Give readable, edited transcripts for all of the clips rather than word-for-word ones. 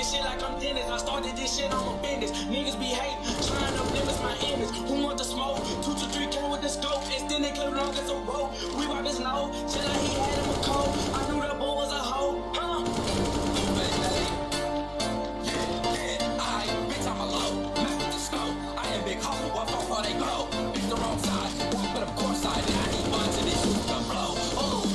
this shit like I'm Dennis. I started this shit, I'm a business. Niggas be hating, trying to blemish my image. Who want the smoke? 2 to 3 came with the scope. Extended clip long as a rope. We rock his nose, till like he had him a cold. I knew that boy was a hoe. Big hole, what for before they go? Pick the wrong side, but of course I did. I need one to this shoot the blow. Oh,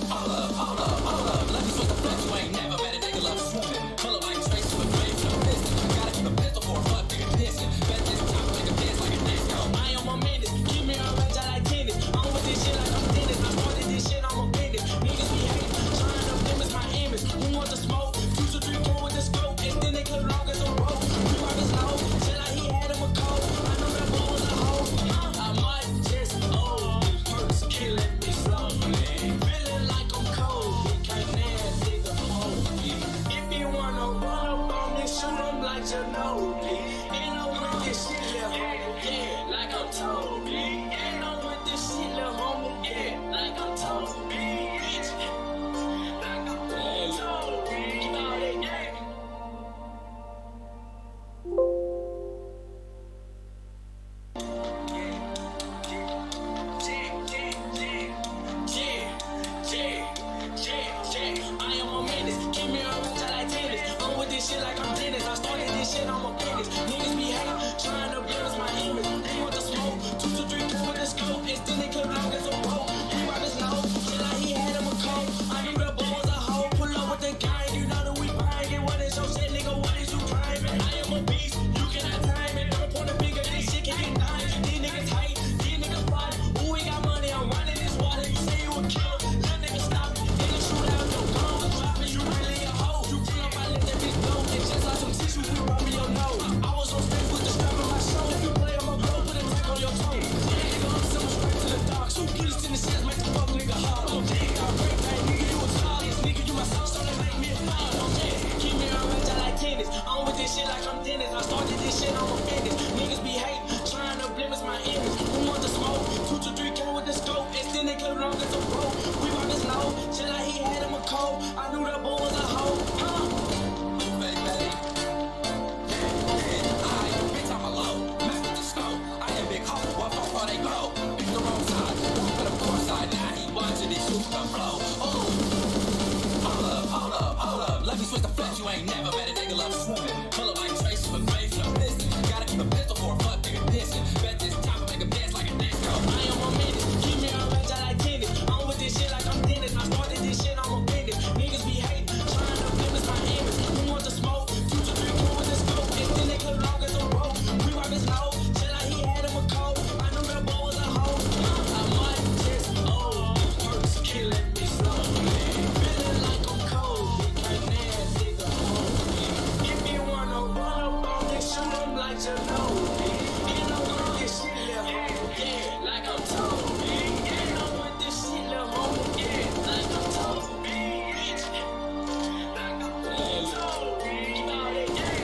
hold up. Let me switch the flex. You ain't never met a nigga love swimming. Pull up like straight to a grave, no distance. Gotta keep a pistol for a fuck nigga dissing. Bet this time make a dance like a disco. I am a menace, keep me on range, I like tennis. I'm with this shit like I'm Dennis. I started this shit, I'm a business. Niggas be hating, trying to blemish my image. Who want the smoke? 2 to 3 came with the scope. Extended clip long as a rope. We rock his nose, till like he had him a cold. I know that boy was a hoe. I might just perks killing me slowly. Feeling like I'm cold, can't nasty the whole beat. If you wanna run up on me, shoot him like Ginobili. And I'm with this shit, little homie, yeah, like I'm Toby. And I'm with this shit, little homie, yeah, like I'm Toby. Bitch, like I'm Toby. Keep all that, yeah. I am a menace, keep me on range, I like tennis. I'm with this shit like I'm Dennis. I started this shit, I'm a business. Niggas be hating, trying to blemish my image. They want the smoke, 2 to 3 come with the scope. Extended clip long as a rope. We rock his nose, till like he had him a cold. I knew that boy was a hoe. Pull up with the gang, you know that we buying it. What is your shit, nigga? What is you driving? I am a beast, you cannot time it. Don't point a finger, this shit can get done. These niggas hate, these niggas fight. Ooh, we got money, I'm running this water. You say you a killer, little nigga stop it. Nigga shoot out your gun, drop it. You really a hoe. You pull up, I let that bitch blow. And just like some tissue, you rub me your nose. I was on stage with the strap on my shoulder. If you play on my blow, put a tag on your toe. Nigga, I'm so straight to the dark. Shoot killers in the sheds, make the fuck nigga hard. I'm dead, got break pain. Nigga, you a Charlie. Nigga, you my soul, so they make me a fire. I'm dead. Keep me on range, I like tennis. I'm with this shit like I'm Dennis. I started this shit, I'm a business. Niggas be hating, trying to blemish my image. Who want the smoke? 2 to 3 came with the scope. Extended clip long as a rope. We rock his nose, till like he had him a cold. I knew that boy was a hoe. Big hole, what for before they go? Pick the wrong side, but of course I did. I need one to this shoot the blow. Oh, hold up. Let me switch the flex. You ain't never met a nigga love swimming. Pull up like Tracy with grave, no distance. Gotta keep a pistol for a fuck nigga dissing. Bet this time make a dance like a disco. I am a menace, keep me on range, I like tennis. I'm with this shit like I'm Dennis. I started this shit, I'm a business. Niggas be hating, trying to blemish my image. Who want the smoke? 2 to 3 come with the scope. Extended clip long as a rope. We rock his nose, till like he had him a cold. I knew that boy was a hoe. I might just perks killing me slowly. Feeling like I'm cold, can't nasty the whole beat. If you wanna run up on me, shoot him like Ginobili. And I'm with this shit, little homie, yeah, like I'm Toby. And I'm with this shit, little homie, yeah, like I'm Toby. Bitch, like I'm Toby. Keep all that, yeah.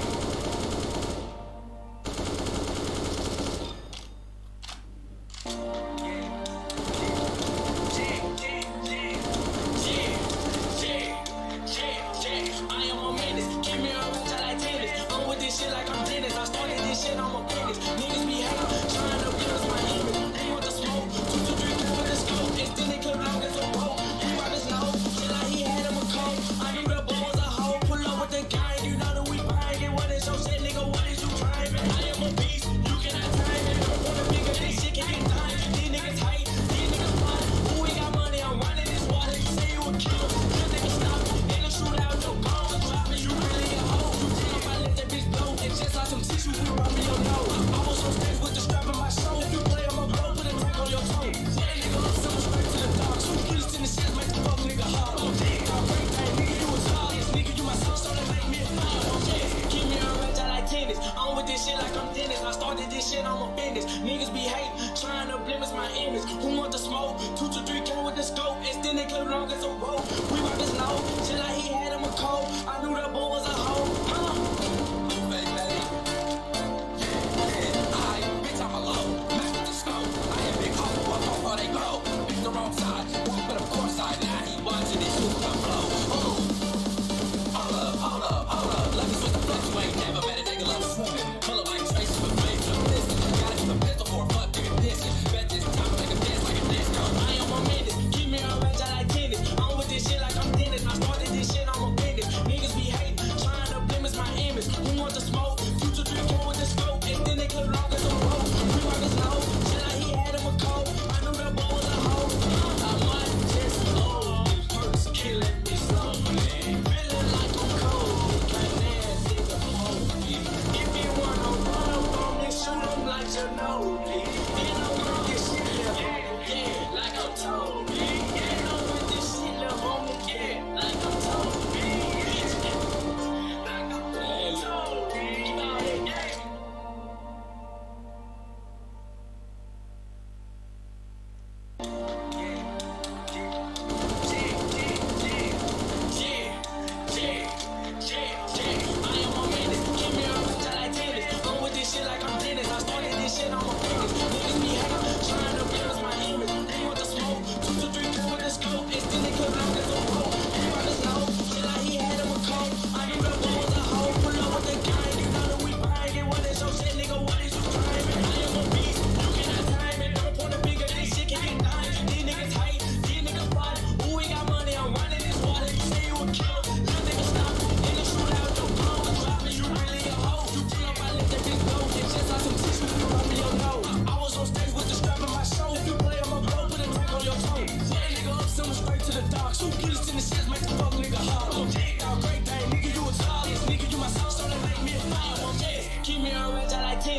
I am a menace, keep me on range, I like tennis. I'm with this shit like I'm Dennis. I started this shit, I'm a business. Niggas be hating, trying to blemish my image. They want the smoke, 2 to 3 come with the scope. Extended clip long as a rope. We rock his nose, till like he had him a cold. I knew that boy was a hoe. Pull up with the gang, you know that we buying it. What is your shit, nigga? What is you driving? I am a beast, you cannot time it. Don't want a bigger, this shit can get done. These niggas hate, these niggas fight. Ooh, we got money, I'm running this water. You say you a killer, little nigga stop it. Nigga shoot out your gun, drop it. You really a hoe. You pull up, I let that bitch blow. And just like some tissue, you rub me your nose. I was on stage with the strap on my shoulder. If you play on my blow, put a tag on your toe. Yeah, nigga, I'm so straight to the dark. Shoot killers in the sheds, make the fuck nigga hard. I'm dead, got break pain. Nigga, you a Charlie. Nigga, you my soul, so they make me a fire. I'm dead. Keep me on range, I like tennis. I'm with this shit like I'm Dennis. I started this shit, I'm a business. Niggas be hating, trying to blemish my image. Who want the smoke? 2 to 3 came with the scope. Extended clip long as a rope. We rock his nose, till like he had him a cold. I knew that boy was a hoe. Big hole, what for before they go? Pick the wrong side, but of course I did. I need one to this shoot the blow. Oh, hold up.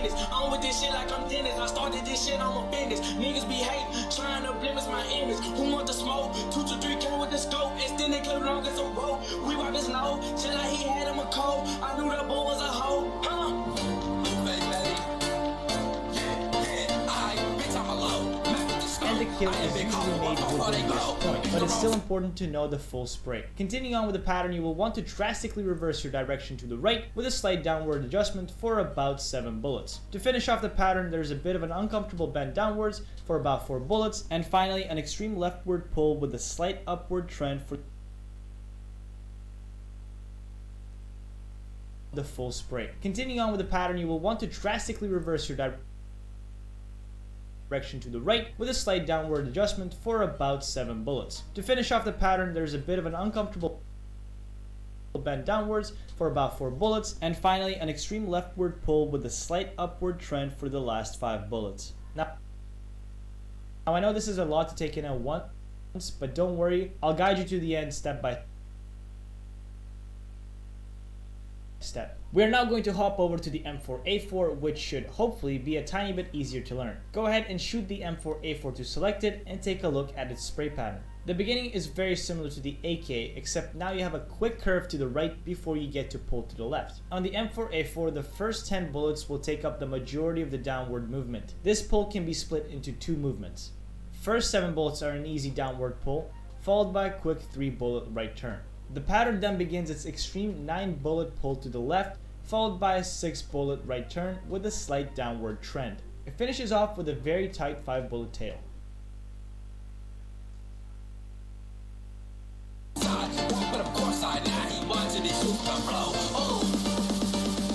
business. I'm with this shit like I'm Dennis. I started this shit, I'm a business. Niggas be hating, trying to blemish my image. Who want the smoke? 2 to 3 came with the scope. Extended clip long as a rope. We wipe his nose, till like he had him a cold. I knew that boy was a hoe. And the kill is usually made within this point, but it's still important to know the full spray. Continuing on with the pattern, you will want to drastically reverse your direction to the right with a slight downward adjustment for about 7 bullets. To finish off the pattern, there's a bit of an uncomfortable bend downwards for about 4 bullets, and finally an extreme leftward pull with a slight upward trend for the full spray. Continuing on with the pattern, you will want to drastically reverse your direction to the right with a slight downward adjustment for about 7 bullets. To finish off the pattern, there's a bit of an uncomfortable bend downwards for about 4 bullets, and finally an extreme leftward pull with a slight upward trend for the last 5 bullets. Now I know this is a lot to take in at once, but don't worry, I'll guide you to the end step by step. We are now going to hop over to the M4A4, which should hopefully be a tiny bit easier to learn. Go ahead and shoot the M4A4 to select it and take a look at its spray pattern. The beginning is very similar to the AK, except now you have a quick curve to the right before you get to pull to the left. On the M4A4, the first 10 bullets will take up the majority of the downward movement. This pull can be split into 2 movements. First 7 bullets are an easy downward pull, followed by a quick 3 bullet right turn. The pattern then begins its extreme 9 bullet pull to the left, followed by a 6 bullet right turn with a slight downward trend. It finishes off with a very tight 5 bullet tail. But of course I now he watching this super flow. Oh,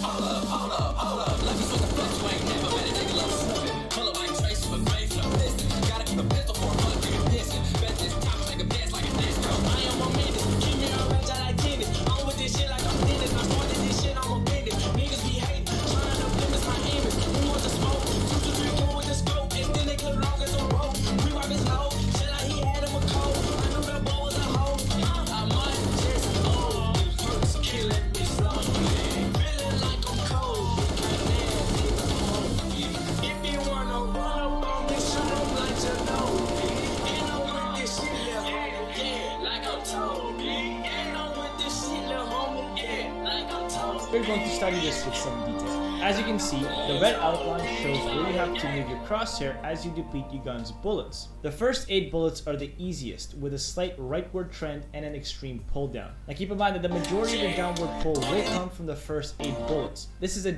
hold up. Let me switch the flex, you ain't never met a nigga love swimming. Pull up like Tracy with grave flow. Listen, gotta keep a pistol for a fuck nigga dissing. Bet this time I make a dance like a disco. I am a menace, keep me on range, I like tennis. I'm with this shit like I'm Dennis. I started this shit, I'm a business. Niggas be hating, trying to blemish my image. Who want the smoke? 2 to 3 came with the scope. Extended clip long as a rope. We wipe his nose, till like he had him a cold. I knew that boy was a hoe. I might just owe. Perks killing me slowly. Feeling like I'm cold. If you wanna run up on me, shoot him like you know me. And I'm with this shit, little homie, yeah, like I'm told me. And I'm with this shit, little homie, yeah, like I'm told me. We're going to study this with some detail. As you can see, the red outline shows where you have to move your crosshair as you deplete your gun's bullets. The first 8 bullets are the easiest, with a slight rightward trend and an extreme pull down. Now keep in mind that the majority of the downward pull will come from the first 8 bullets. This is a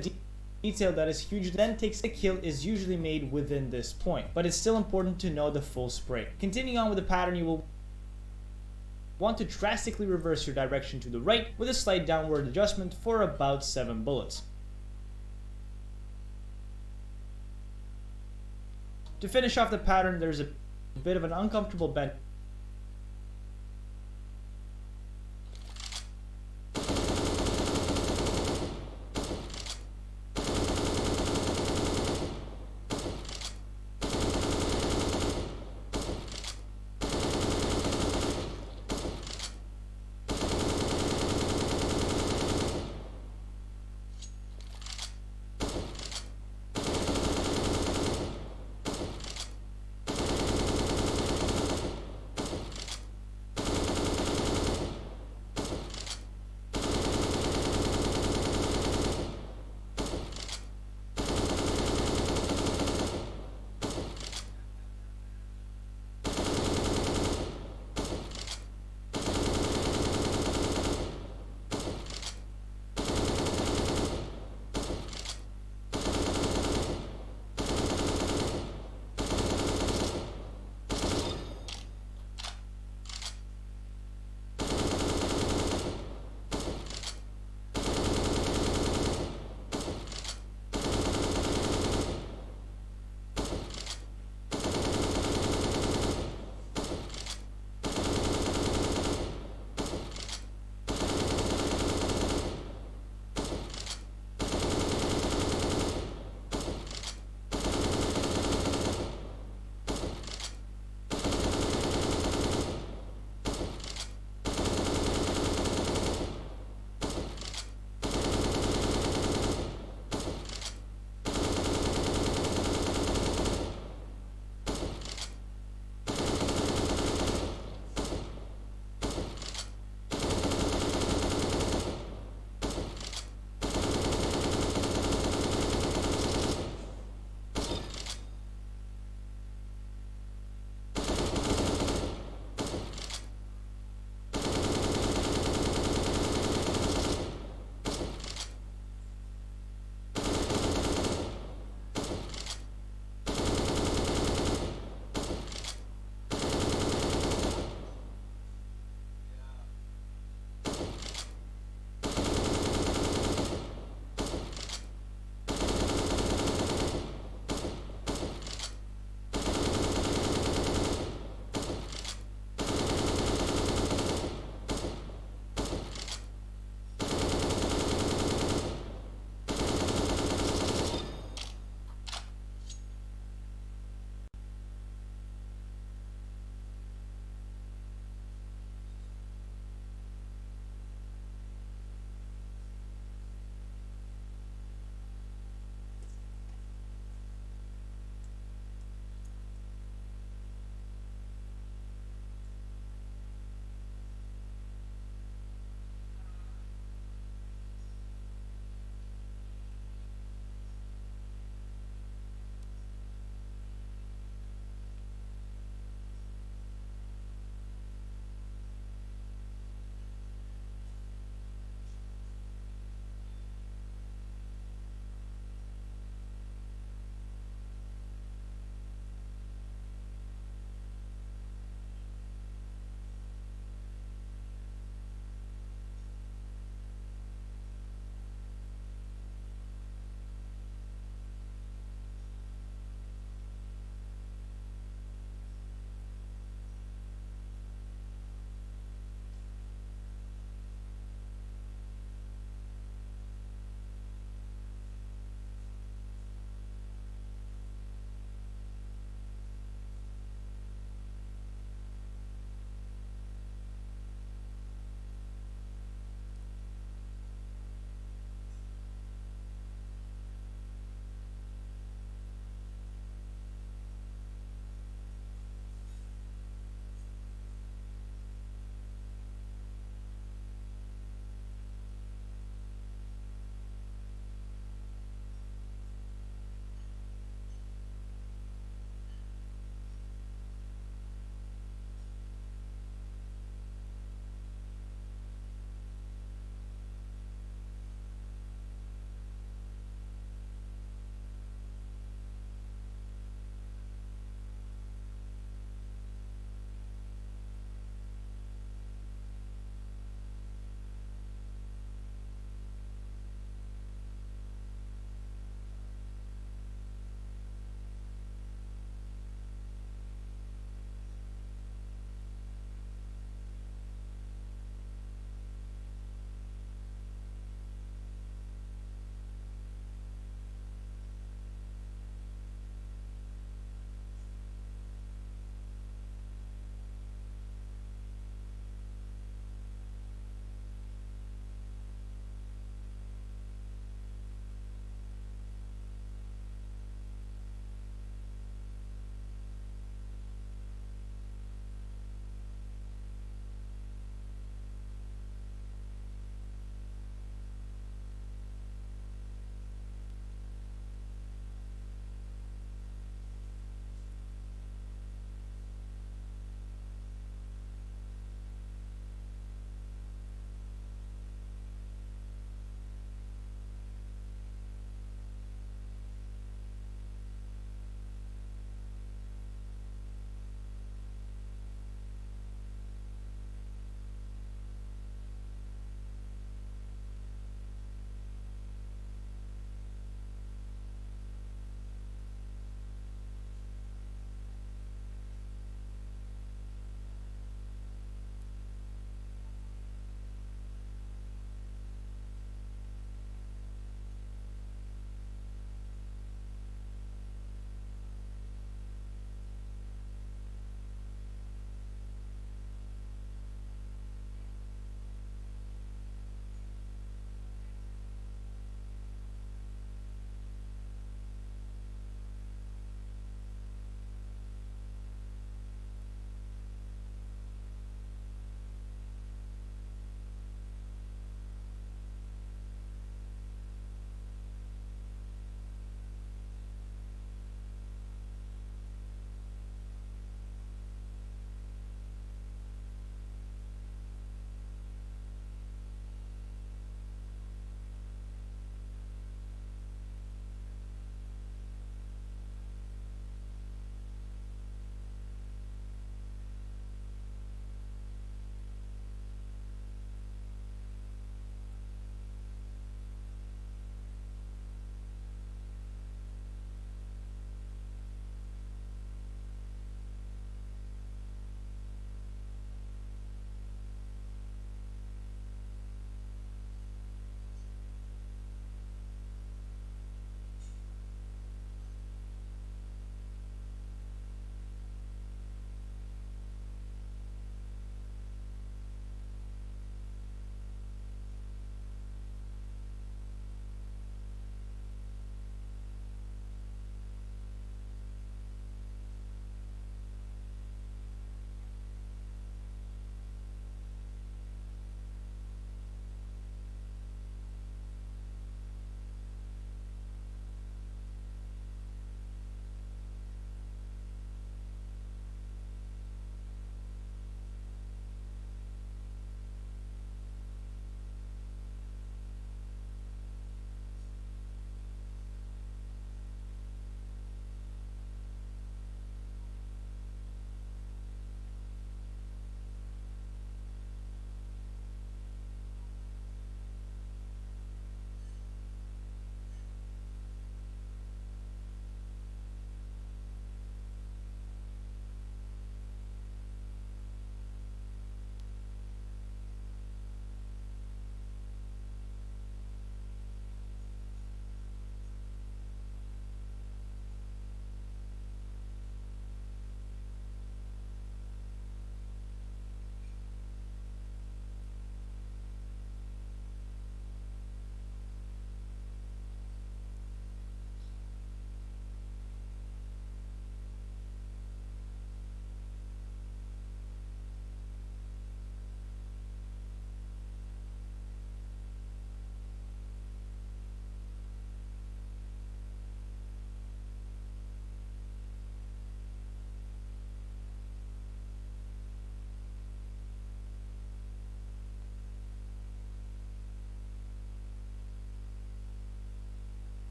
detail that is huge, then takes the kill is usually made within this point, but it's still important to know the full spray. Continuing on with the pattern, you will want to drastically reverse your direction to the right with a slight downward adjustment for about 7 bullets. To finish off the pattern, there's a bit of an uncomfortable bend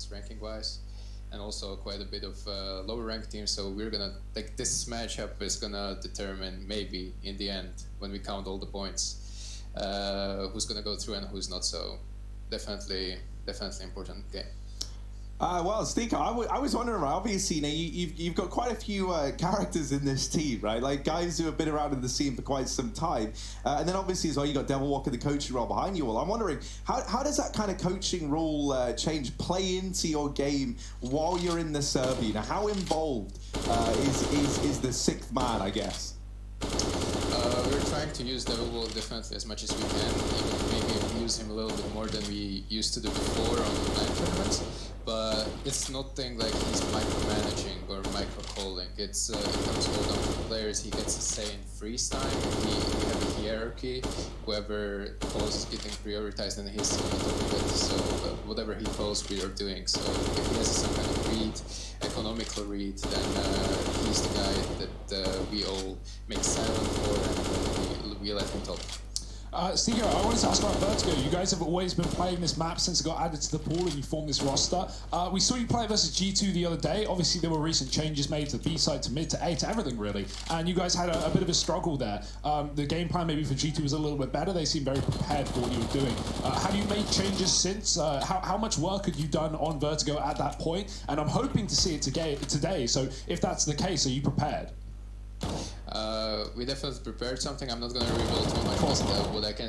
teams ranking-wise, and also quite a bit of lower ranked teams. So we're gonna like this matchup is gonna determine maybe in the end when we count all the points who's gonna go through and who's not. So definitely important game. Well, Stika, I was wondering, right, obviously, you've got quite a few characters in this team, right? Like guys who have been around in the scene for quite some time. And then obviously as well, you got Devil Walker, the coaching role behind you all. I'm wondering, how does that kind of coaching role change play into your game while you're in the server? You know, how involved is the sixth man, I guess? We're trying to use Devil Walker definitely as much as we can. Even maybe use him a little bit more than we used to do before on the LAN tournaments. But it's nothing like he's micromanaging or micro-calling. It comes all down to the players. He gets a say in freeze time. We have a hierarchy. Whoever calls is getting prioritized and he's on top of it. So whatever he calls, we are doing. So if he has some kind of read, economical read, then he's the guy that we all make silent for and we let him talk. Stika, I wanted to ask about Vertigo. You guys have always been playing this map since it got added to the pool and you formed this roster. We saw you play versus G2 the other day. Obviously, there were recent changes made to the B side, to mid, to A, to everything really. And you guys had a bit of a struggle there. The game plan maybe for G2 was a little bit better. They seemed very prepared for what you were doing. Have you made changes since? How much work had you done on Vertigo at that point? And I'm hoping to see it today. So if that's the case, are you prepared? We definitely prepared something. I'm not going to reveal too much. What I can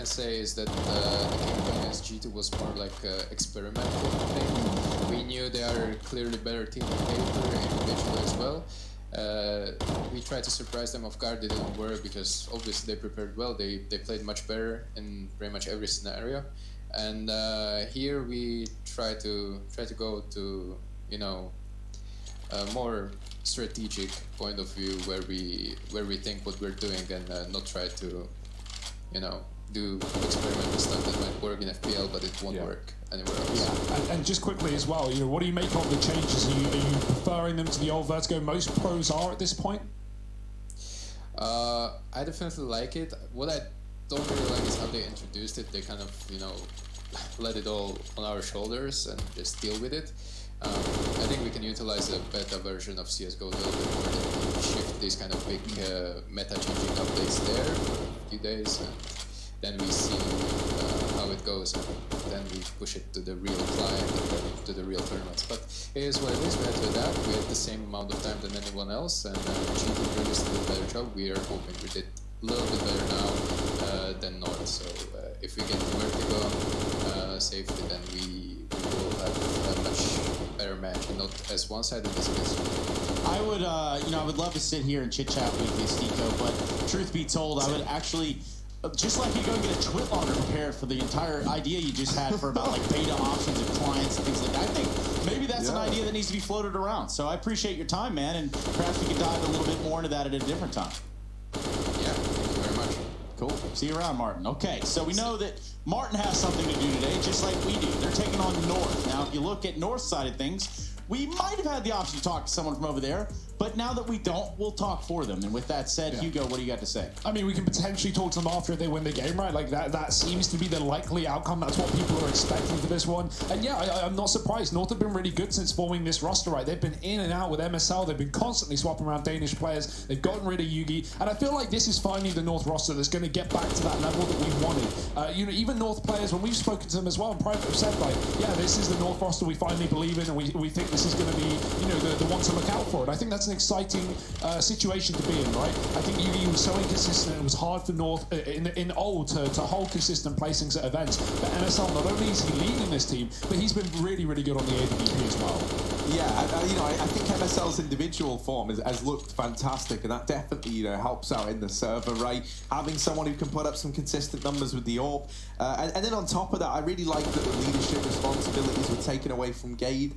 say is that the game against G2 was more like experimental thing. We knew they are clearly better team on paper, individually as well. We tried to surprise them off guard. They didn't work because obviously they prepared well. They played much better in pretty much every scenario. And here we try to go to more strategic point of view where we think what we're doing and not try to do experimental stuff that might work in FPL but it won't work anywhere else. Yeah, and just quickly as well, what do you make of the changes? Are you preferring them to the old Vertigo? Most pros are at this point. I definitely like it. What I don't really like is how they introduced it. They kind of let it all on our shoulders and just deal with it. I think we can utilize a beta version of CSGO a little bit more than shift these kind of big meta-changing updates there for a few days, and then we see how it goes, and then we push it to the real client and to the real tournaments. But it is what it is. We had to adapt. We had the same amount of time than anyone else, and G2 previously did a better job. We are hoping we did a little bit better now than North. So if we get to Vertigo safely, then we will have a much better match and not as one-sided as it is. I would, I would love to sit here and chit-chat with you, Stiko, but truth be told, I would actually, just like you go and get a twit logger prepared for the entire idea you just had for about like beta options and clients and things like that. I think maybe that's an idea that needs to be floated around. So I appreciate your time, man, and perhaps we could dive a little bit more into that at a different time. Yeah, thank you very much. Cool. See you around, Martin. Okay, so we know that Martin has something to do today, just like we do. They're taking on North. Now, if you look at North side of things, we might have had the option to talk to someone from over there, but now that we don't, we'll talk for them. And with that said, Hugo, what do you got to say? I mean, we can potentially talk to them after if they win the game, right? Like, that seems to be the likely outcome. That's what people are expecting for this one. And yeah, I'm not surprised. North have been really good since forming this roster, right? They've been in and out with MSL. They've been constantly swapping around Danish players. They've gotten rid of Yugi. And I feel like this is finally the North roster that's going to get back to that level that we wanted. Even North players, when we've spoken to them as well in private, have said, like, yeah, this is the North roster we finally believe in, and we think this is going to be, the one to look out for. And I think that's an exciting situation to be in, right? I think Yugi was so inconsistent. It was hard for North in old to hold consistent placings at events. But MSL, not only is he leading this team, but he's been really, really good on the AWP as well. Yeah, I think MSL's individual form has looked fantastic, and that definitely helps out in the server, right? Having someone who can put up some consistent numbers with the AWP, and then on top of that, I really like that the leadership responsibilities were taken away from Gade,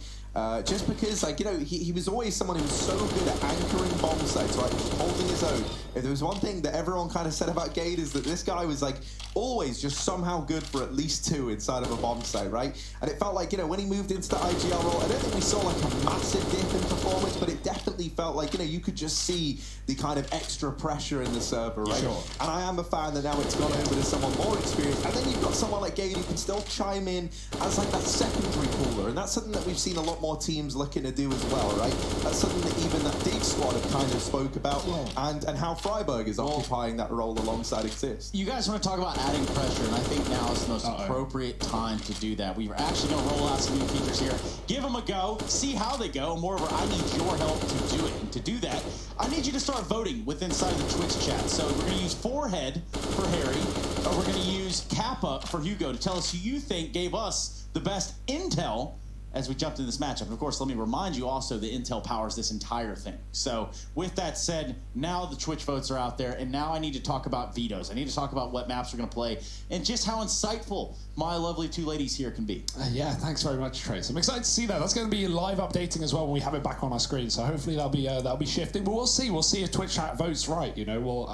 just because, he was always someone who was so good good at anchoring bomb sites, right? Holding his own. If there was one thing that everyone kind of said about Gade is that this guy was like always just somehow good for at least 2 inside of a bomb site, right? And it felt like, you know, when he moved into the IGL role, I don't think we saw like a massive dip in performance, but it definitely felt like, you know, you could just see the kind of extra pressure in the server, right? Sure. And I am a fan that now it's gone over to someone more experienced. And then you've got someone like Gade who can still chime in as like that secondary cooler. And that's something that we've seen a lot more teams looking to do as well, right? That's something that even that Dig squad have kind of spoke about. And how Freiburg is occupying that role alongside Exist. You guys want to talk about adding pressure, and I think now is the most appropriate time to do that. We're actually going to roll out some new features here. Give them a go, see how they go. Moreover, I need your help to do it. And to do that, I need you to start voting with inside the Twitch chat. So we're going to use Forehead for Harry, or we're going to use Kappa for Hugo to tell us who you think gave us the best intel as we jumped into this matchup. And of course, let me remind you also that Intel powers this entire thing. So with that said, now the Twitch votes are out there, and now I need to talk about vetoes. I need to talk about what maps we're going to play, and just how insightful my lovely 2 ladies here can be. Yeah, thanks very much, Trace. I'm excited to see that. That's going to be live updating as well when we have it back on our screen. So hopefully that'll be shifting. But we'll see. We'll see if Twitch chat votes right. You know, we'll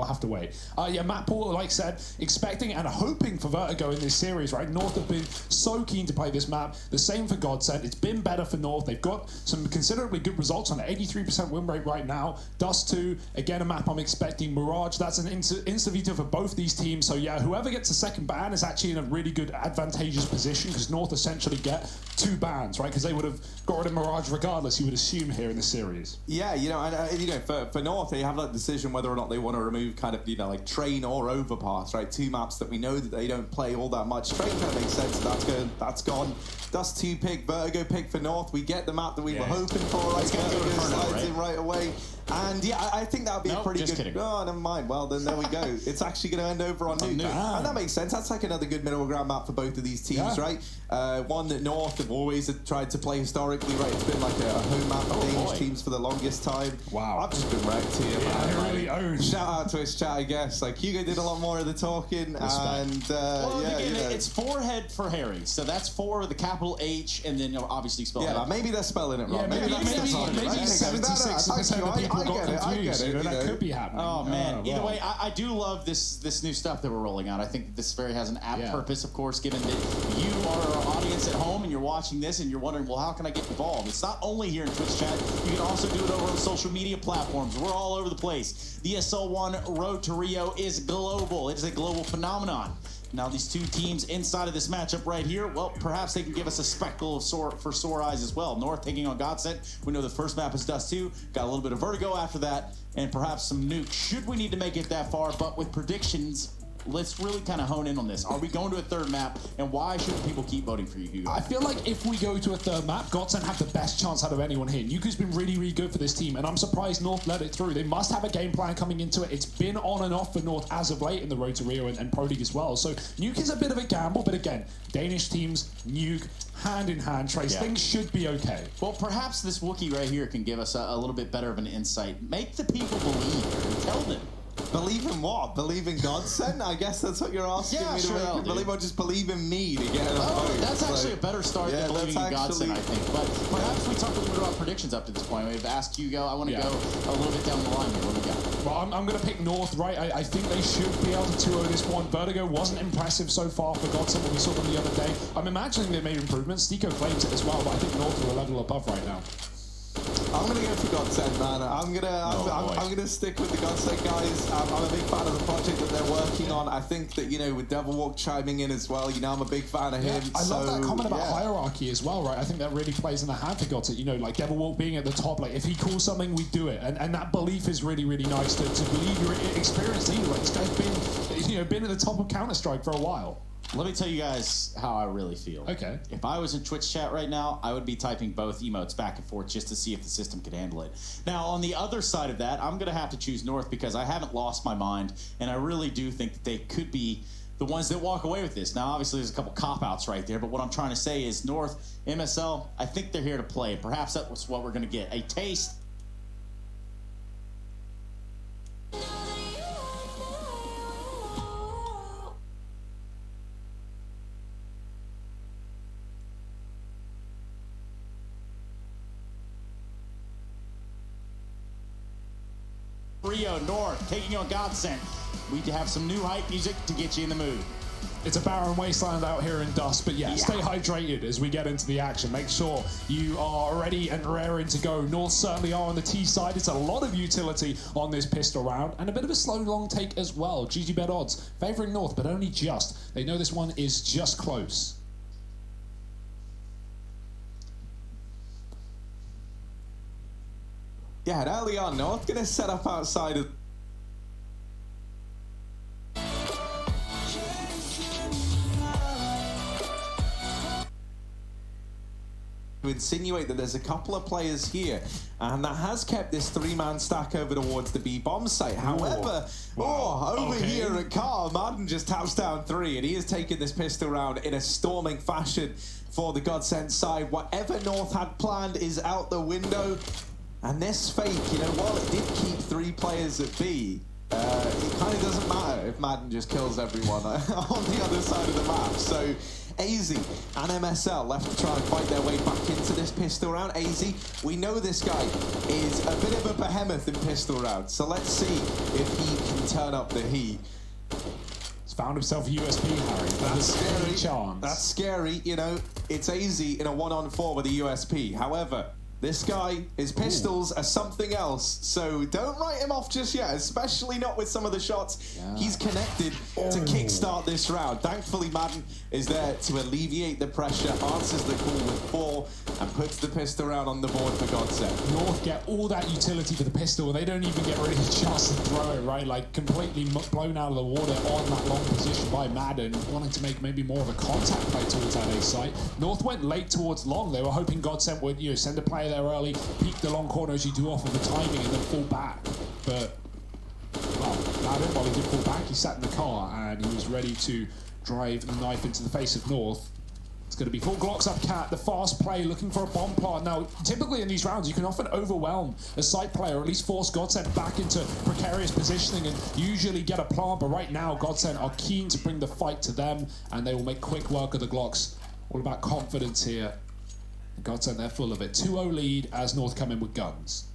have to wait. Yeah, Matt Paul, like I said, expecting and hoping for Vertigo in this series. Right, North have been so keen to play this map. The same for Godsend. It's been better for North. They've got some considerably good results on it. 83% win rate right now. Dust 2, again, a map I'm expecting. Mirage, that's an insta veto for both these teams. So yeah, whoever gets a second ban is actually in a really good advantageous position, because North essentially get 2 bans, right? Because they would have got rid of Mirage regardless, you would assume, here in the series. Yeah, you know, and you know, for North, they have that decision whether or not they want to remove kind of, you know, like Train or Overpass, right? 2 maps that we know that they don't play all that much. Train kind of makes sense. That's good. That's gone. Dust 2 pick, Vertigo pick for North. We get the map that we were hoping for, right? Vertigo slides in right away. And yeah, I think that would be a pretty good... Kidding. Oh, never mind. Well, then there we go. It's actually going to end over on Nuke. And that makes sense. That's like another good middle ground map for both of these teams, right? One that North have always tried to play historically, right? It's been like a home map for Danish teams for the longest time. Wow. I've just been wrecked here, man. Really owned. Shout out to his chat, I guess. Like, Hugo did a lot more of the talking. And, Well, yeah, again, you know. it's Forehead for Harry. So that's 4 with the capital H, and then obviously spell Yeah, head. but maybe they're spelling it wrong. Yeah, maybe that's on it, right? 76% of people got confused. I get it, That could be happening. Oh man! Either way, I do love this new stuff that we're rolling out. I think that this very has an apt purpose, of course, given that you are our audience at home and you're watching this and you're wondering, well, how can I get involved? It's not only here in Twitch chat. You can also do it over on social media platforms. We're all over the place. The SL1 Road to Rio is global. It is a global phenomenon. Now these 2 teams inside of this matchup right here, well, perhaps they can give us a spectacle for sore eyes as well. North taking on Godsend. We know the first map is Dust 2. Got a little bit of Vertigo after that, and perhaps some Nuke, should we need to make it that far. But with predictions, let's really kind of hone in on this. Are we going to a 3rd map, and why should people keep voting for you, Hugo? I feel like if we go to a 3rd map, Godsend have the best chance out of anyone here. Nuke's been really, really good for this team, and I'm surprised North let it through. They must have a game plan coming into it. It's been on and off for North as of late in the Road to Rio and Pro League as well. So Nuke is a bit of a gamble, but again, Danish teams, Nuke, hand in hand, Trace, things should be okay. Well, perhaps this Wookiee right here can give us a little bit better of an insight. Make the people believe. Tell them. Believe in what? Believe in Godsend? I guess that's what you're asking me to make. Believe or just believe in me to get a vote. That's actually a better start than believing in Godsend, I think. But perhaps we talk a little bit about predictions up to this point. We've asked Hugo. I want to go a little bit down the line here. What do we got? Well, I'm going to pick North, right? I think they should be able to 2-0 this one. Vertigo wasn't impressive so far for Godsend when we saw them the other day. I'm imagining they made improvements. Stico claims it as well, but I think North are a level above right now. I'm gonna go for Godsend, man. I'm gonna stick with the Godsend guys. I'm a big fan of the project that they're working on. I think that, you know, with Devil Walk chiming in as well, you know, I'm a big fan of him. I love that comment about hierarchy as well, right? I think that really plays in the hand for Godsend. You know, like Devil Walk being at the top, like if he calls something, we do it, and that belief is really, really nice to believe you're an experienced leader. Like this guy's been at the top of Counter-Strike for a while. Let me tell you guys how I really feel. Okay. If I was in Twitch chat right now, I would be typing both emotes back and forth just to see if the system could handle it. Now, on the other side of that, I'm going to have to choose North because I haven't lost my mind, and I really do think that they could be the ones that walk away with this. Now, obviously, there's a couple cop-outs right there, but what I'm trying to say is North, MSL, I think they're here to play. Perhaps that's what we're going to get. A taste Rio North taking on Godsend. We have some new hype music to get you in the mood. It's a barren wasteland out here in Dust, but yeah, stay hydrated as we get into the action. Make sure you are ready and raring to go. North certainly are on the T side. It's a lot of utility on this pistol round, and a bit of a slow long take as well. GG bet odds favouring North, but only just. They know this one is just close. Yeah, and early on, North going to set up outside of... to insinuate that there's a couple of players here, and that has kept this three-man stack over towards the B bomb site. However, over here at Car, Madden just taps down 3, and he has taken this pistol round in a storming fashion for the Godsend side. Whatever North had planned is out the window, and this fake, you know, while it did keep 3 players at B, it kind of doesn't matter if Madden just kills everyone on the other side of the map. So AZ and MSL left to try and fight their way back into this pistol round. AZ, we know this guy is a bit of a behemoth in pistol round, so let's see if he can turn up the heat. He's found himself a USP, Harry. That's scary. Chance. That's scary. You know, it's AZ in a 1-on-4 with a USP. However, this guy, his pistols are something else, so don't write him off just yet, especially not with some of the shots he's connected to kickstart this round. Thankfully, Madden is there to alleviate the pressure, answers the call with 4, and puts the pistol round on the board for Godsend. North get all that utility for the pistol, and they don't even get really a chance to throw it, right? Like, completely blown out of the water on that long position by Madden, wanting to make maybe more of a contact play towards that A site. North went late towards long. They were hoping Godsend would, you know, send a player there early, peek the long corner as you do off of the timing, and then fall back. But, well, Madden, while he did fall back, he sat in the car, and he was ready to drive the knife into the face of North. It's going to be 4 Glocks up Cat, the fast play, looking for a bomb plant. Now, typically in these rounds, you can often overwhelm a site player, or at least force Godsend back into precarious positioning and usually get a plant, but right now, Godsend are keen to bring the fight to them, and they will make quick work of the Glocks. All about confidence here. Godsend, they're full of it. 2-0 lead as North come in with guns.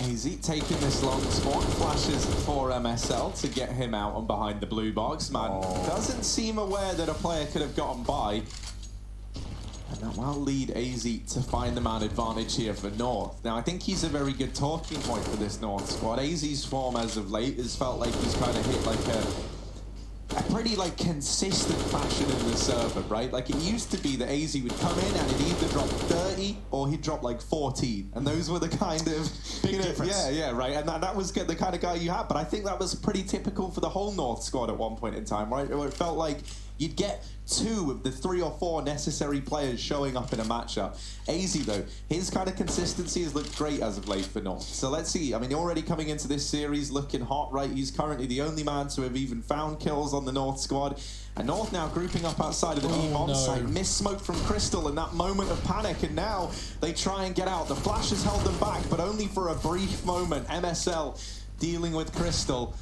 AZ taking this long spawn, flashes for MSL to get him out and behind the blue box. Madden doesn't seem aware that a player could have gotten by. And that will lead AZ to find the man advantage here for North. Now, I think he's a very good talking point for this North squad. AZ's form as of late has felt like he's kind of hit like a pretty like consistent fashion in the server, right? Like it used to be that AZ would come in and he'd either drop 30 or he'd drop like 14, and those were the kind of big difference. Yeah, right. And that was the kind of guy you had. But I think that was pretty typical for the whole North squad at one point in time, right? Where it felt like you'd get 2 of the 3 or 4 necessary players showing up in a matchup. AZ, though, his kind of consistency has looked great as of late for North. So let's see. I mean, already coming into this series looking hot, right? He's currently the only man to have even found kills on the North squad. And North now grouping up outside of the B-bomb site. Missed smoke from Crystal in that moment of panic, and now they try and get out. The flash has held them back, but only for a brief moment. MSL dealing with Crystal.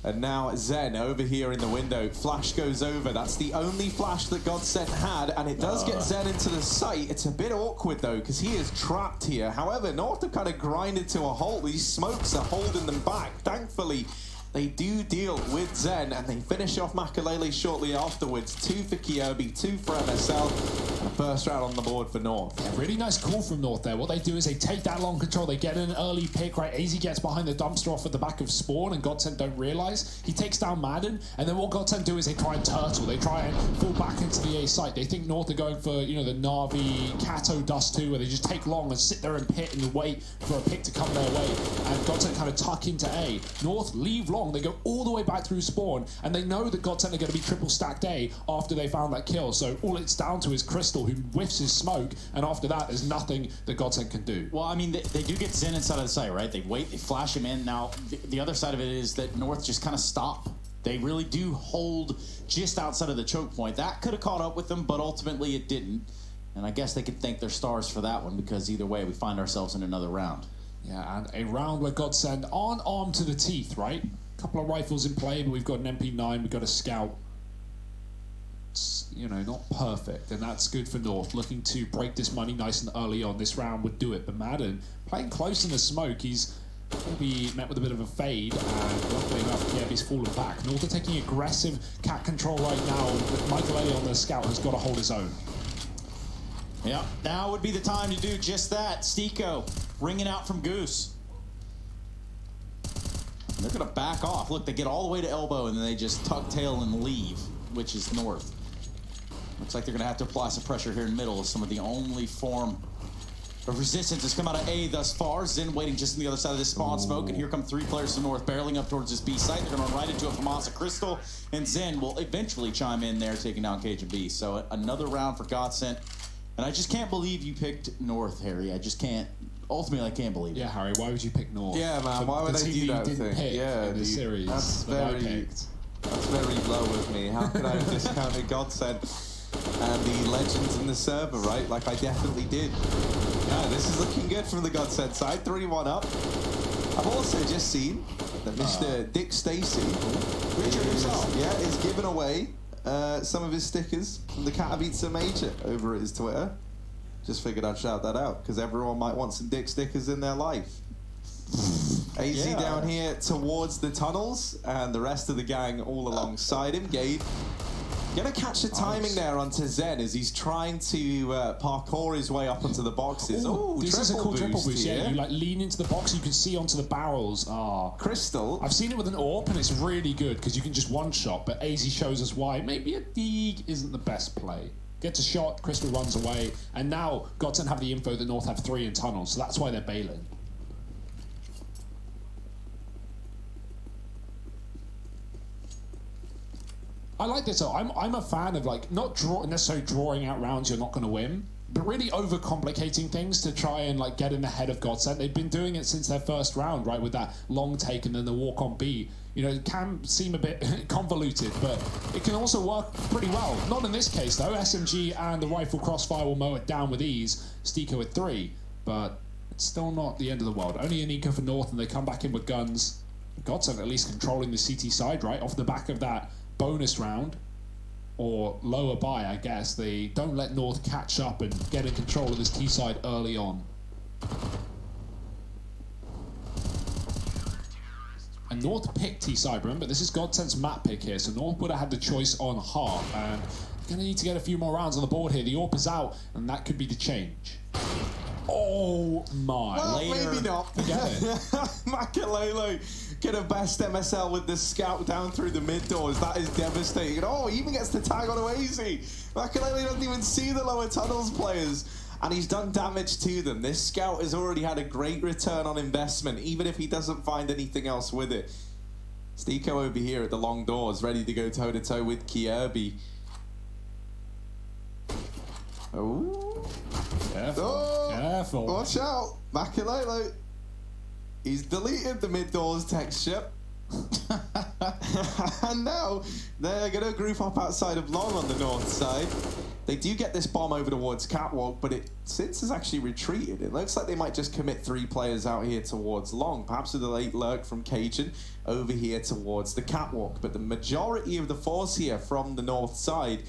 And now Zen over here in the window. Flash goes over. That's the only flash that Godsend had, and it does get Zen into the site. It's a bit awkward, though, because he is trapped here. However, North have kind of grinded to a halt. These smokes are holding them back. Thankfully, they do deal with Zen, and they finish off Makalele shortly afterwards. 2 for Kyobi, 2 for MSL, and a first round on the board for North. Yeah, really nice call from North there. What they do is they take that long control, they get an early pick, right? AZ gets behind the dumpster off at the back of Spawn, and Godsend don't realize. He takes down Madden, and then what Godsend do is they try and turtle. They try and fall back into the A site. They think North are going for, you know, the Na'Vi Kato Dust 2, where they just take long and sit there and pit and wait for a pick to come their way. And Godsend kind of tuck into A. North leave long. They go all the way back through Spawn, and they know that Godsend are going to be triple stacked A after they found that kill. So all it's down to is Crystal, who whiffs his smoke, and after that, there's nothing that Godsend can do. Well, I mean, they do get Zen inside of the site, right? They wait, they flash him in. Now, the other side of it is that North just kind of stop. They really do hold just outside of the choke point. That could have caught up with them, but ultimately it didn't. And I guess they could thank their stars for that one, because either way, we find ourselves in another round. Yeah, and a round where Godsend aren't armed to the teeth, right? A couple of rifles in play, but we've got an MP9, we've got a scout. It's, you know, not perfect, and that's good for North. Looking to break this money nice and early on. This round would do it, but Madden playing close in the smoke. He's going to be met with a bit of a fade, and luckily enough, yeah, he's fallen back. North are taking aggressive cat control right now, but Michael A on the scout has got to hold his own. Yeah, now would be the time to do just that. Stico ringing out from Goose. They're going to back off. Look, they get all the way to elbow, and then they just tuck tail and leave, which is North. Looks like they're going to have to apply some pressure here in middle. As some of the only form of resistance has come out of A thus far. Zen waiting just on the other side of this spawn smoke, and here come 3 players to North barreling up towards this B site. They're going to run right into it from Asa Crystal, and Zen will eventually chime in there, taking down Cajun B. So another round for Godsent. And I just can't believe you picked North, Harry. I just can't. Ultimately, I can't believe it. Yeah, Harry, why would you pick North? Yeah, man, why would I do that thing? Yeah, in the series that's very low of me. How could I have discounted Godsend and the legends in the server, right? Like, I definitely did. Yeah, this is looking good from the Godsend side. 3-1 up. I've also just seen that Mr. Dick Stacy is giving away some of his stickers from the Katowice Major over at his Twitter. Just figured I'd shout that out, because everyone might want some Dick stickers in their life. AZ down here towards the tunnels, and the rest of the gang all alongside him. Gade gonna catch the timing there onto Zen as he's trying to parkour his way up onto the boxes. Oh, this is a cool triple boost. Here. Yeah, you like lean into the box, you can see onto the barrels. Crystal. I've seen it with an AWP, and it's really good because you can just one shot. But AZ shows us why maybe a Deeg isn't the best play. Gets a shot, Crystal runs away, and now Godsend have the info that North have 3 in tunnels, so that's why they're bailing. I like this though. I'm a fan of, like, not necessarily drawing out rounds you're not going to win, but really overcomplicating things to try and, like, get in ahead of Godsend. They've been doing it since their first round, right, with that long take and then the walk on B. You know, it can seem a bit convoluted, but it can also work pretty well. Not in this case, though. SMG and the rifle crossfire will mow it down with ease. Stico with 3, but it's still not the end of the world. Only an eco for North, and they come back in with guns. Godsend at least controlling the CT side, right, off the back of that bonus round, or lower by, I guess. They don't let North catch up and get in control of this T side early on. And North picked T-side, remember, this is Godsend's map pick here, so North would have had the choice on half, and gonna need to get a few more rounds on the board here. The AWP is out, and that could be the change. Oh my. Well, maybe not. Makalele get a best MSL with the scout down through the mid doors. That is devastating. Oh, he even gets the tag on Oazy. Makalele doesn't even see the lower tunnels players, and he's done damage to them. This scout has already had a great return on investment, even if he doesn't find anything else with it. Stico over here at the long doors, ready to go toe-to-toe with Kierby. Oh. Careful. Oh, Careful. Watch out. Makalele. He's deleted the mid doors texture. And now they're going to group up outside of Long on the north side. They do get this bomb over towards Catwalk, but Sins has actually retreated. It looks like they might just commit 3 players out here towards Long, perhaps with a late lurk from Cajun over here towards the Catwalk. But the majority of the force here from the north side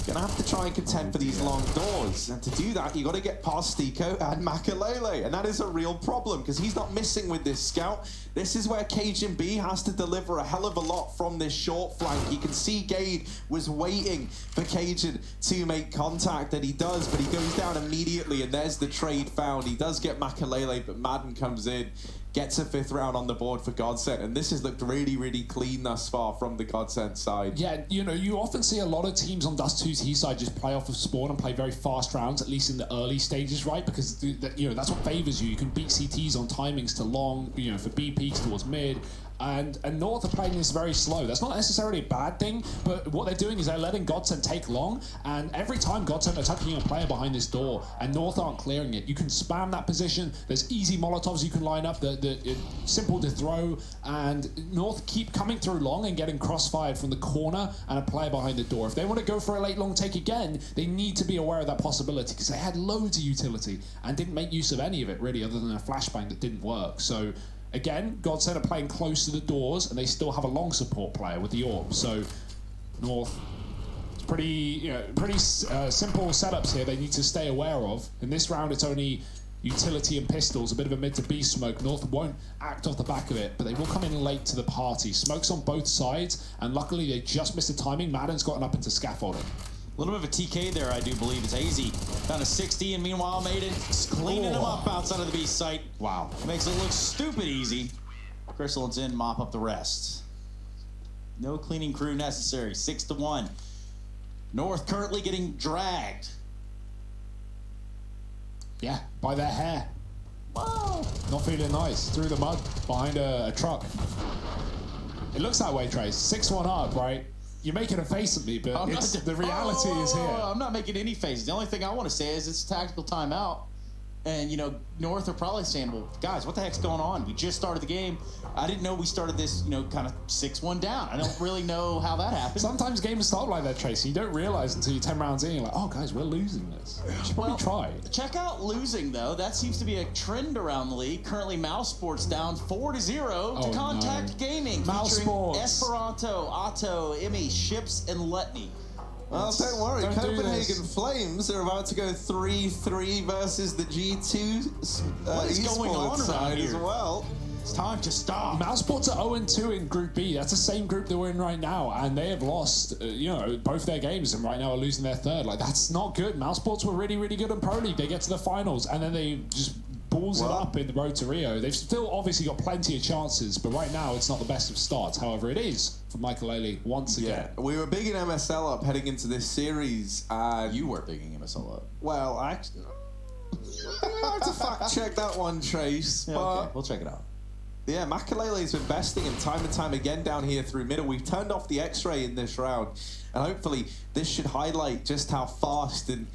gonna have to try and contend for these long doors, and to do that you got to get past Stico and Makalele, and that is a real problem because he's not missing with this scout. This is where Cajun B has to deliver a hell of a lot from this short flank. You can see Gade was waiting for Cajun to make contact, and he does, but he goes down immediately, and there's the trade found. He does get Makalele, but Madden comes in, gets a 5th round on the board for Godsent, and this has looked really, really clean thus far from the Godsent side. Yeah, you know, you often see a lot of teams on Dust 2's T side just play off of spawn and play very fast rounds, at least in the early stages, right? Because, you know, that's what favors you. You can beat CTs on timings to long, you know, for B peaks towards mid. And North are playing this very slow. That's not necessarily a bad thing, but what they're doing is they're letting Godsent take long, and every time Godsent are tucking a player behind this door and North aren't clearing it, you can spam that position. There's easy Molotovs you can line up. The that simple to throw, and North keep coming through long and getting crossfired from the corner and a player behind the door. If they want to go for a late long take again, they need to be aware of that possibility, because they had loads of utility and didn't make use of any of it really, other than a flashbang that didn't work. So again, Godsend are playing close to the doors, and they still have a long support player with the orb. So North, it's pretty simple setups here they need to stay aware of. In this round, it's only utility and pistols, a bit of a mid to B smoke. North won't act off the back of it, but they will come in late to the party. Smokes on both sides, and luckily they just missed the timing. Madden's gotten up into scaffolding. A little bit of a TK there, I do believe. It's AZ down to 60, and meanwhile, Maiden cleaning him up outside of the B site. Wow. Makes it look stupid easy. Crystal and Zin mop up the rest. No cleaning crew necessary. 6-1. North currently getting dragged. Yeah, by their hair. Whoa! Not feeling nice. Through the mud, behind a truck. It looks that way, Trace. 6-1 up, right? You're making a face at me, but the reality is here. I'm not making any faces. The only thing I want to say is it's a tactical timeout. And, North are probably saying, well, guys, what the heck's going on? We just started the game. I didn't know we started this, kind of 6-1 down. I don't really know how that happened. Sometimes games start like that, Tracy. You don't realize until you're 10 rounds in, you're like, oh, guys, we're losing this. We should probably try. Check out losing, though. That seems to be a trend around the league. Currently, Mouse Sports down 4-0 to Contact Gaming. Mouse Sports. Esperanto, Otto, Emmy, Ships, and Letney. Well, don't worry. Don't do Copenhagen this. Flames are about to go 3-3 versus the G2 What is going on esports around side here? as well. It's time to stop. Mouse Sports are 0-2 in Group B. That's the same group that we're in right now, and they have lost, both their games, and right now are losing their third. Like, that's not good. Mouse Sports were really, really good in Pro League. They get to the finals, and then they just balls it up in the road to Rio. They've still obviously got plenty of chances, but right now it's not the best of starts. However, it is for Michael Ailey once again. We were bigging MSL up heading into this series. You were bigging MSL up. Well, actually, I have to fact check that one, Trace. Yeah, but okay, we'll check it out. yeah, Makalele's investing in time and time again down here through middle. We've turned off the X-ray in this round, and hopefully this should highlight just how fast and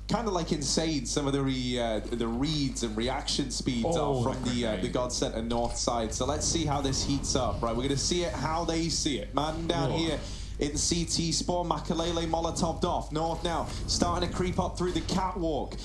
kind of like insane some of the reads and reaction speeds are from the God Center North side. So let's see how this heats up, right? We're going to see it how they see it. Man down here in CT spawn, Makalele Molotov'd off. North now starting to creep up through the catwalk.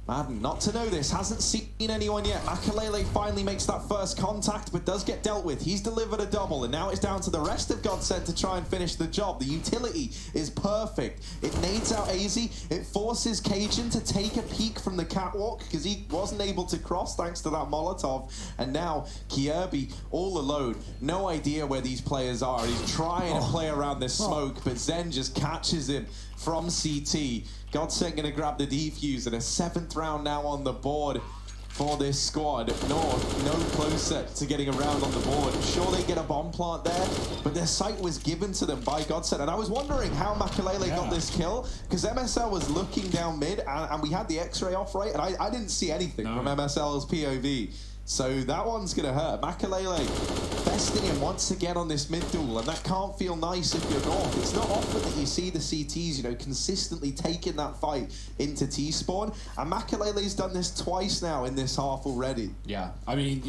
Madden, not to know this, hasn't seen anyone yet. Makalele finally makes that first contact, but does get dealt with. He's delivered a double, and now it's down to the rest of Godsend to try and finish the job. The utility is perfect. It nades out AZ. It forces Cajun to take a peek from the catwalk, because he wasn't able to cross thanks to that Molotov. And now Kierby all alone. No idea where these players are. He's trying to play around this smoke, but Zen just catches him from CT. Godsend going to grab the defuse, and a 7th round now on the board for this squad. North no closer to getting around on the board. Sure, they get a bomb plant there, but their site was given to them by Godsend. And I was wondering how Makalele got this kill, because MSL was looking down mid, and we had the X-ray off, right? And I didn't see anything from MSL's POV. So that one's going to hurt. Makalele besting him once again on this mid duel, and that can't feel nice if you're North. It's not often that you see the CTs, consistently taking that fight into T-spawn, and Makalele's done this twice now in this half already. Yeah, I mean,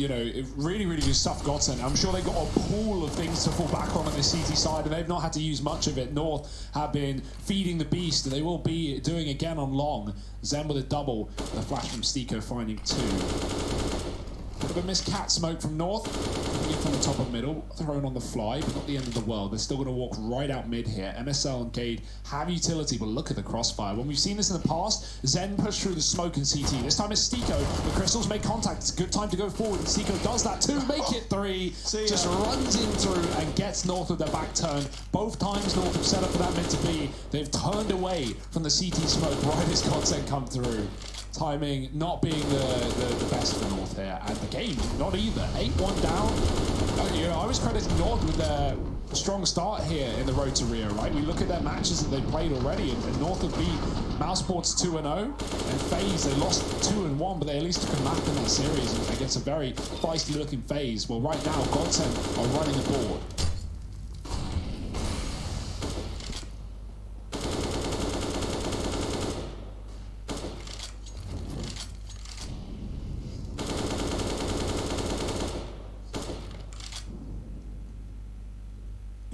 really, really good stuff, Godsend. I'm sure they've got a pool of things to fall back on the CT side, and they've not had to use much of it. North have been feeding the beast, and they will be doing again on long. Zen with a double, and a flash from Stiko finding 2. Bit of a missed cat smoke from North. From the top of middle, thrown on the fly, but not the end of the world. They're still going to walk right out mid here. MSL and Cade have utility, but look at the crossfire. When we've seen this in the past, Zen pushed through the smoke in CT. This time it's Stiko. The Crystals make contact. It's a good time to go forward, and Stiko does that too. Make it 3. Just runs in through and gets North with their back turn. Both times North have set up for that mid to be. They've turned away from the CT smoke right as Godsend come through. Timing not being the best for North here, and the game not either. 8-1 down. I was crediting North with their strong start here in the road to Rio, right? We look at their matches that they played already, and North have beat Mouse Sports 2-0, and FaZe, they lost 2-1, but they at least took a map in that series against a very feisty looking FaZe. Well, right now, Godsend are running the board.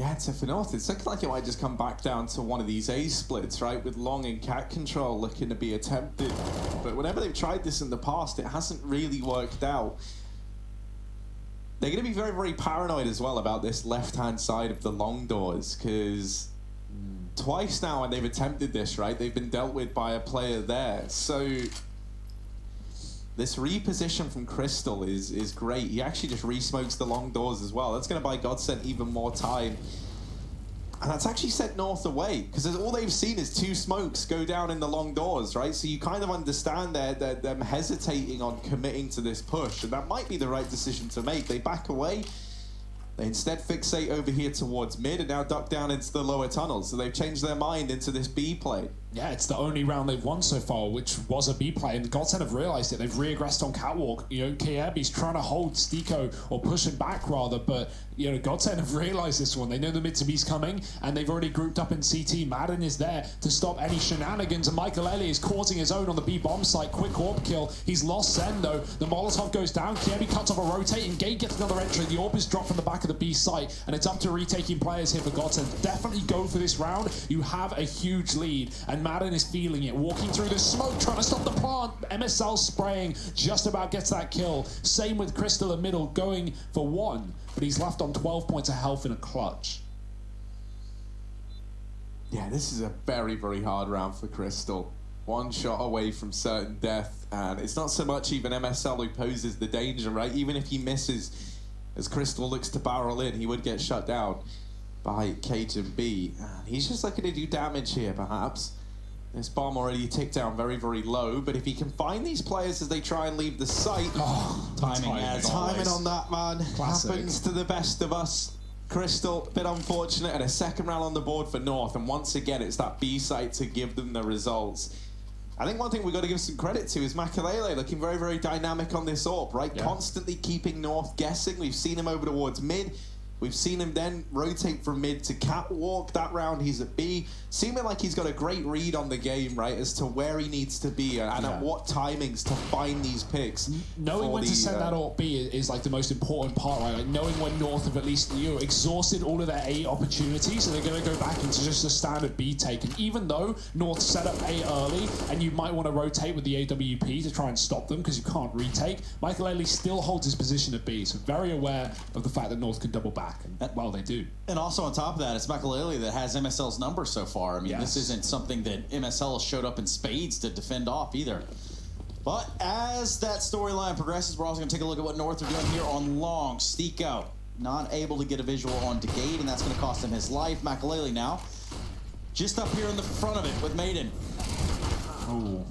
Yeah, to for North, it's looking like it might just come back down to one of these A splits, right? With Long and Cat Control looking to be attempted. But whenever they've tried this in the past, it hasn't really worked out. They're going to be very, very paranoid as well about this left-hand side of the long doors, because twice now when they've attempted this, right, they've been dealt with by a player there. So this reposition from Crystal is great. He actually just re-smokes the long doors as well. That's going to buy Godsent even more time. And that's actually sent North away, because all they've seen is 2 smokes go down in the long doors, right? So you kind of understand them hesitating on committing to this push, and that might be the right decision to make. They back away. They instead fixate over here towards mid and now duck down into the lower tunnels. So they've changed their mind into this B play. Yeah, it's the only round they've won so far, which was a B play, and the Godsent have realized it. They've re-aggressed on Catwalk. You know, Kiebi's trying to hold Stiko, or push him back rather, but you know, Godsent have realized this one. They know the mid to B's coming, and they've already grouped up in CT. Maen is there to stop any shenanigans, and Michael Ellie is causing his own on the B bomb site. Quick orb kill. He's lost Zen though. The Molotov goes down. Kiebi cuts off a rotate, and Gate gets another entry. The orb is dropped from the back of the B site, and it's up to retaking players here for Godsent. Definitely go for this round. You have a huge lead, and Maen is feeling it, walking through the smoke, trying to stop the plant. MSL spraying, just about gets that kill. Same with Crystal in middle, going for 1, but he's left on 12 points of health in a clutch. Yeah, this is a very, very hard round for Crystal. 1 shot away from certain death, and it's not so much even MSL who poses the danger, right? Even if he misses, as Crystal looks to barrel in, he would get shut down by Cajun B. And he's just looking to do damage here, perhaps. This bomb already ticked down very, very low, but if he can find these players as they try and leave the site... Timing on that, man. Classic. Happens to the best of us. Crystal, a bit unfortunate, and a second round on the board for North, and once again, it's that B site to give them the results. I think one thing we've got to give some credit to is Makalele looking very, very dynamic on this AWP, right? Yeah. Constantly keeping North guessing. We've seen him over towards mid. We've seen him then rotate from mid to Catwalk. That round he's at B. Seeming like he's got a great read on the game, right, as to where he needs to be and at what timings to find these picks. Knowing when to send that AWP B is like the most important part, right? Like knowing when North have at least exhausted all of their A opportunities, and they're going to go back into just a standard B take. And even though North set up A early, and you might want to rotate with the AWP to try and stop them because you can't retake, Michael Ailey still holds his position at B, so very aware of the fact that North could double back. And, well, they do. And also on top of that, it's Makalele that has MSL's number so far. I mean, this isn't something that MSL has showed up in spades to defend off either. But as that storyline progresses, we're also going to take a look at what North are doing here on Long. Stiko not able to get a visual on Gate, and that's going to cost him his life. Makalele now just up here in the front of it with Maen. Oh,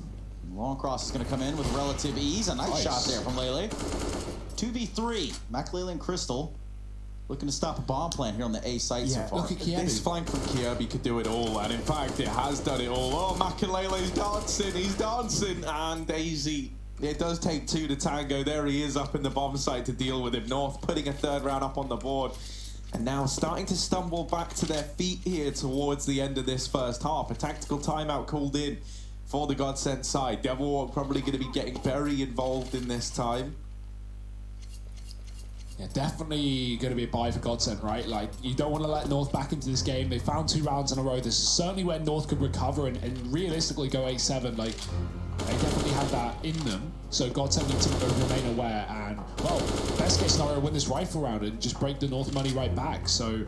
Long cross is going to come in with relative ease. A nice shot there from Lele. 2v3, Makalele and Crystal looking to stop a bomb plan here on the A site so far. Look at Kiebi. This flank from Kiebi could do it all, and in fact, it has done it all. Oh, Makalele's dancing, he's dancing, and Daisy. It does take 2 to tango. There he is up in the bomb site to deal with him. North putting a 3rd round up on the board, and now starting to stumble back to their feet here towards the end of this first half. A tactical timeout called in for the Godsent side. Devil Walk probably going to be getting very involved in this time. Yeah, definitely going to be a buy for Godsent, right? Like, you don't want to let North back into this game. They found 2 rounds in a row. This is certainly where North could recover and realistically go 8-7. Like, they definitely have that in them. So Godsent need to remain aware and, well, best case scenario, win this rifle round and just break the North money right back. So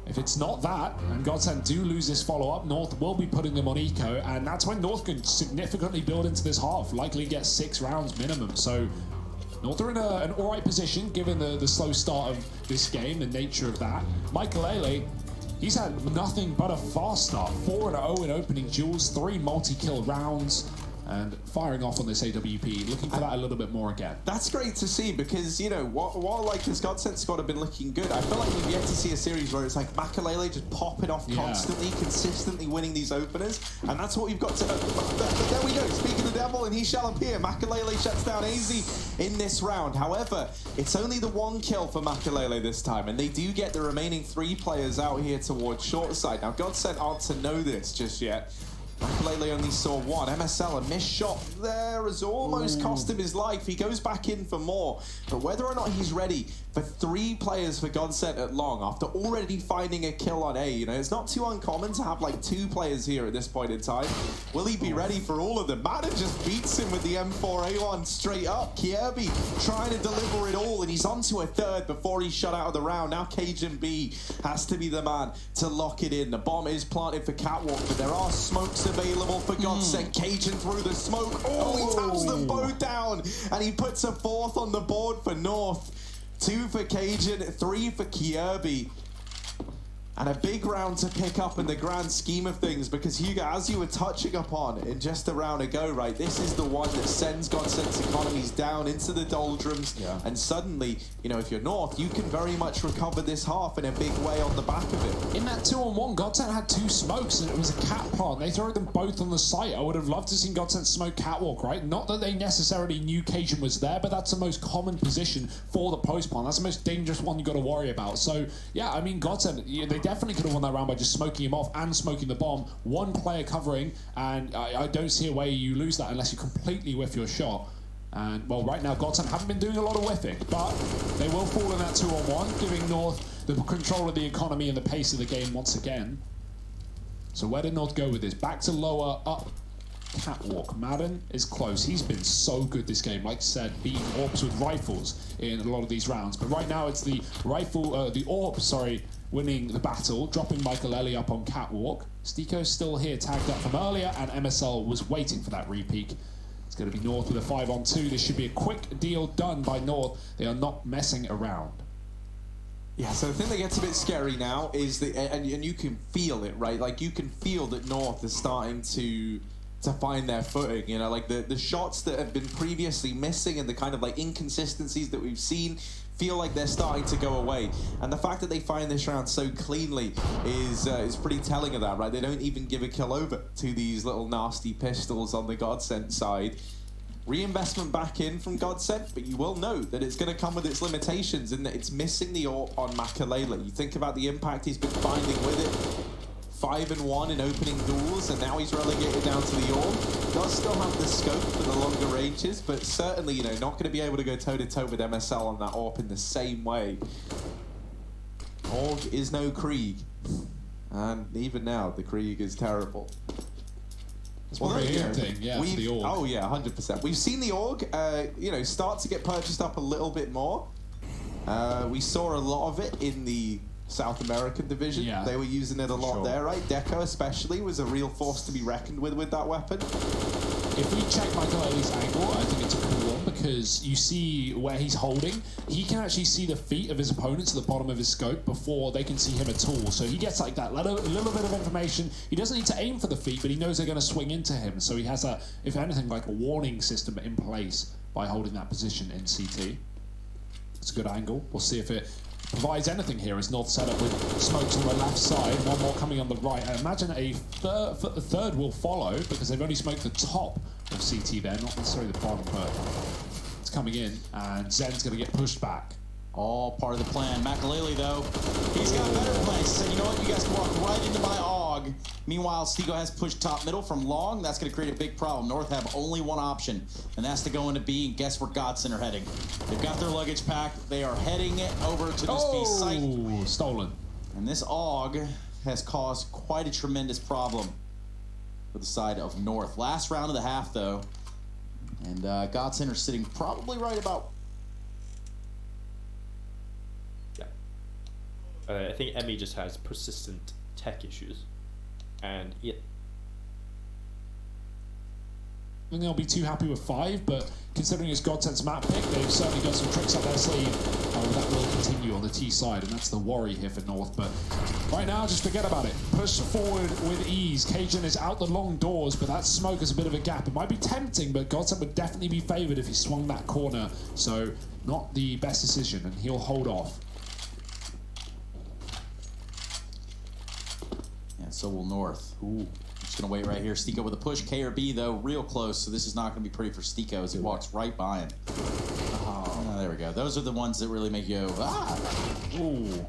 if it's not that, and Godsent do lose this follow-up, North will be putting them on eco, and that's when North can significantly build into this half, likely get 6 rounds minimum. So North are in an alright position, given the slow start of this game, the nature of that. Michael Ailey, he's had nothing but a fast start. 4-0 in opening duels, 3 multi-kill rounds, and firing off on this AWP, looking for that a little bit more again. That's great to see, because, you know, while like his Godsent squad have been looking good, I feel like we've yet to see a series where it's like Makalele just popping off constantly, consistently winning these openers, and that's what we've got to... There we go, speaking of the devil, and he shall appear. Makalele shuts down AZ in this round. However, it's only the 1 kill for Makalele this time, and they do get the remaining 3 players out here towards short side. Now, Godsent aren't to know this just yet, Makalele only saw one. MSL, a missed shot there has almost cost him his life. He goes back in for more. But whether or not he's ready for 3 players for Godsent at long, after already finding a kill on A, you know, it's not too uncommon to have like 2 players here at this point in time. Will he be ready for all of them? maen just beats him with the M4A1 straight up. Kierby trying to deliver it all, and he's onto a 3rd before he's shut out of the round. Now Cajun B has to be the man to lock it in. The bomb is planted for Catwalk, but there are smokes available for Godsent. Cajun through the smoke. Oh, he taps them both down, and he puts a 4th on the board for North. 2 for Cajun, 3 for Kierby. And a big round to pick up in the grand scheme of things, because Hugo, as you were touching upon in just a round ago, right, this is the one that sends Godsent's economies down into the doldrums. Yeah. And suddenly, you know, if you're North, you can very much recover this half in a big way on the back of it. In that 2-on-1, Godsent had 2 smokes, and it was a cat plant. They threw them both on the site. I would have loved to see Godsent smoke Catwalk, right? Not that they necessarily knew Cajun was there, but that's the most common position for the post plant. That's the most dangerous one you got to worry about. So, yeah, I mean, Godsent, they definitely could have won that round by just smoking him off and smoking the bomb. 1 player covering, and I don't see a way you lose that unless you completely whiff your shot. And, well, right now, Godsent haven't been doing a lot of whiffing, but they will fall in that 2-on-1, giving North the control of the economy and the pace of the game once again. So where did North go with this? Back to lower, up, Catwalk. maen is close. He's been so good this game. Like I said, beating AWPs with rifles in a lot of these rounds. But right now, it's the AWP, sorry, winning the battle, dropping Makalele up on Catwalk. Stiko's still here, tagged up from earlier, and MSL was waiting for that repeak. It's going to be North with a 5-on-2. This should be a quick deal done by North. They are not messing around. Yeah, so the thing that gets a bit scary now is that, and you can feel it, right? Like, you can feel that North is starting to find their footing, you know, like the shots that have been previously missing and the kind of like inconsistencies that we've seen feel like they're starting to go away. And the fact that they find this round so cleanly is pretty telling of that, right? They don't even give a kill over to these little nasty pistols on the Godsent side. Reinvestment back in from Godsent, but you will note that it's going to come with its limitations in that it's missing the AWP on Makalele. You think about the impact he's been finding with it. 5-1 in opening duels, and now he's relegated down to the AWP. Does still have the scope for the longer ranges, but certainly, you know, not going to be able to go toe-to-toe with MSL on that AWP in the same way. AUG is no Krieg, and even now, the Krieg is terrible. It's well, thing, yeah, for the AUG. Oh yeah, 100%. We've seen the AUG, you know, start to get purchased up a little bit more. We saw a lot of it in the South American division. Yeah, they were using it a lot there, right? Deco especially was a real force to be reckoned with that weapon. If we check Makalele's angle, I think it's a cool one because you see where he's holding. He can actually see the feet of his opponents at the bottom of his scope before they can see him at all. So he gets like that little bit of information. He doesn't need to aim for the feet, but he knows they're going to swing into him. So he has a, if anything, like a warning system in place by holding that position in CT. It's a good angle. We'll see if it provides anything here as North set up with smokes on the left side, one more coming on the right. I imagine a third will follow because they've only smoked the top of CT there, not necessarily the bottom, but it's coming in and Zen's going to get pushed back. All part of the plan. Makalele, though, he's got better plans. He said, you know what, you guys can walk right into my AUG. Meanwhile, Stiko has pushed top middle from long. That's going to create a big problem. North have only one option, and that's to go into B, and guess where Godsent are heading. They've got their luggage packed. They are heading over to this B site. Stolen. And this AUG has caused quite a tremendous problem for the side of North. Last round of the half, though, and Godsent are sitting probably right about... I think Emmy just has persistent tech issues, and I think they'll be too happy with 5, but considering it's Godsent's map pick, they've certainly got some tricks up their sleeve. That will continue on the T side, and that's the worry here for North. But right now, just forget about it. Push forward with ease. Cajun is out the long doors, but that smoke is a bit of a gap. It might be tempting, but Godsent would definitely be favored if he swung that corner. So not the best decision, and he'll hold off. So will North. Ooh. Just going to wait right here. Stiko with a push. K or B, though, real close. So this is not going to be pretty for Stiko as he walks right by him. Oh, there we go. Those are the ones that really make you go, ah! Ooh.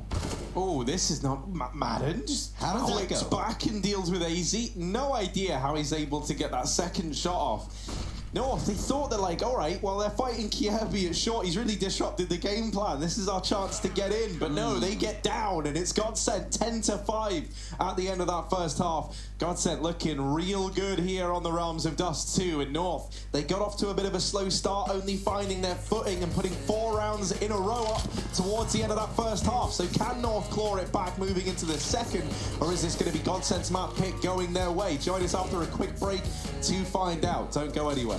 Oh, this is not Madden. Just How does that flicks go? back and deals with AZ. No idea how he's able to get that second shot off. No, they thought they're like, all right, well, they're fighting Kievi at short. He's really disrupted the game plan. This is our chance to get in. But no, they get down, and it's Godsent 10-5 at the end of that first half. Godsent looking real good here on the Realms of Dust 2 in North. They got off to a bit of a slow start, only finding their footing and putting 4 rounds in a row up towards the end of that first half. So can North claw it back moving into the second, or is this going to be Godsent's map pick going their way? Join us after a quick break to find out. Don't go anywhere.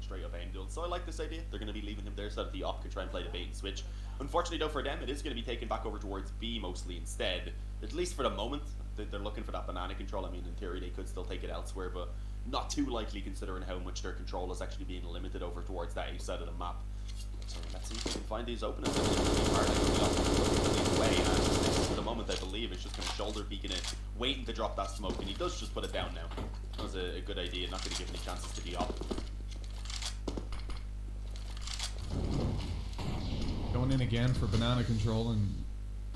Straight up aim duel. So I like this idea. They're going to be leaving him there so that the op can try and play the bait and switch. Unfortunately though for them, it is going to be taken back over towards B mostly instead. At least for the moment. They're looking for that banana control. I mean, in theory they could still take it elsewhere, but not too likely considering how much their control is actually being limited over towards that A side of the map. So let's see if we can find these openings. It's going to be hard. Away, and for the moment I believe it's just kind of shoulder peeking it, waiting to drop that smoke, and he does just put it down now. That was a good idea, not going to give any chances to the op. Going in again for banana control, and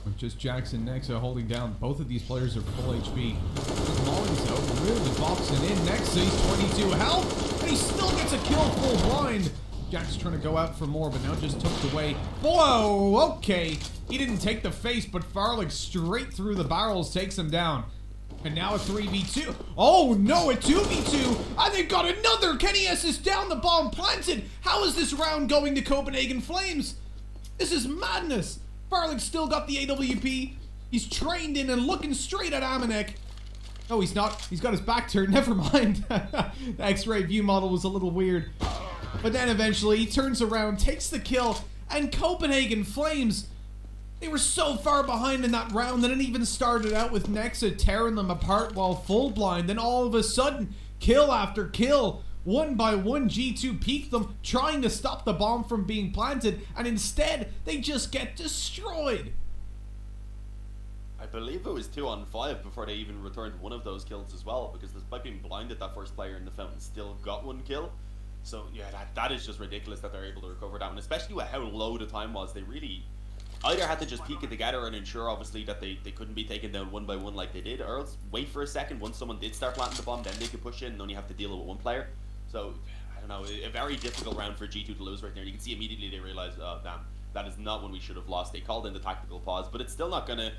with just Jackson Nexa holding down. Both of these players are full HP. Molly's though really boxing in. Nexa, he's 22 health, and he still gets a kill full blind. Jack's trying to go out for more, but now just took away. Whoa, okay. He didn't take the face, but Farlick straight through the barrels takes him down. And now a 3v2. Oh no, a 2v2. And they've got another. Kenny S is down, the bomb planted. How is this round going to Copenhagen Flames? This is madness. Farlick still got the AWP. He's trained in and looking straight at Amanek. No, he's not. He's got his back turned. Never mind. The X-ray view model was a little weird. But then eventually he turns around, takes the kill, and Copenhagen Flames, they were so far behind in that round that it even started out with Nexa tearing them apart while full blind. Then all of a sudden, kill after kill, one by one, G2 peeked them, trying to stop the bomb from being planted, and instead, they just get destroyed. I believe it was 2-on-5 before they even returned one of those kills as well, because despite being blinded, that first player in the fountain still got one kill. So yeah, that is just ridiculous that they're able to recover that one, especially with how low the time was. They really either had to just peek it together and ensure obviously that they couldn't be taken down one by one like they did, or else wait for a second. Once someone did start planting the bomb, then they could push in and only have to deal with one player. So I don't know, a very difficult round for G2 to lose right there. You can see immediately they realized, oh damn, that is not when we should have lost. They called in the tactical pause, but it's still not going to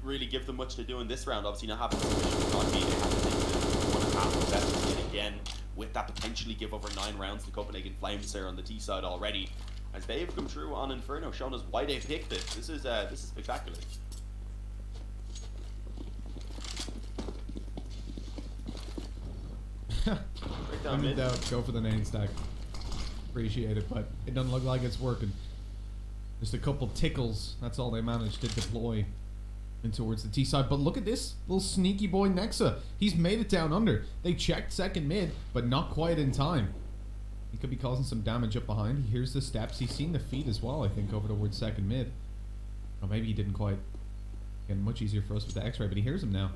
really give them much to do in this round. Obviously not having sufficient economy, they have to take the 1.5 investment again, with that potentially give over 9 rounds to Copenhagen Flames there on the T side already, as they've come through on Inferno, showing us why they picked it. This is spectacular. I'm in doubt. Go for the main stack. Appreciate it, but it doesn't look like it's working. Just a couple tickles. That's all they managed to deploy in towards the T side. But look at this little sneaky boy Nexa. He's made it down under. They checked second mid, but not quite in time. He could be causing some damage up behind. He hears the steps. He's seen the feet as well, I think, over towards second mid. Or maybe he didn't quite. Again, much easier for us with the X-ray, but he hears him now.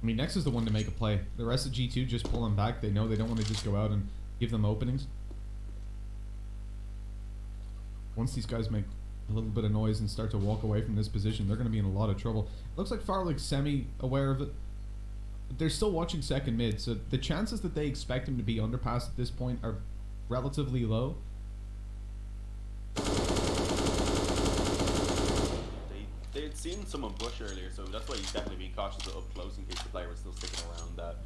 I mean, Nexa's the one to make a play. The rest of G2 just pull him back. They know they don't want to just go out and give them openings. Once these guys make a little bit of noise and start to walk away from this position, they're going to be in a lot of trouble. It looks like Farlick's semi-aware of it. But they're still watching second mid, so the chances that they expect him to be underpass at this point are relatively low. They had seen someone push earlier, so that's why he's definitely being cautious up close in case the player was still sticking around that.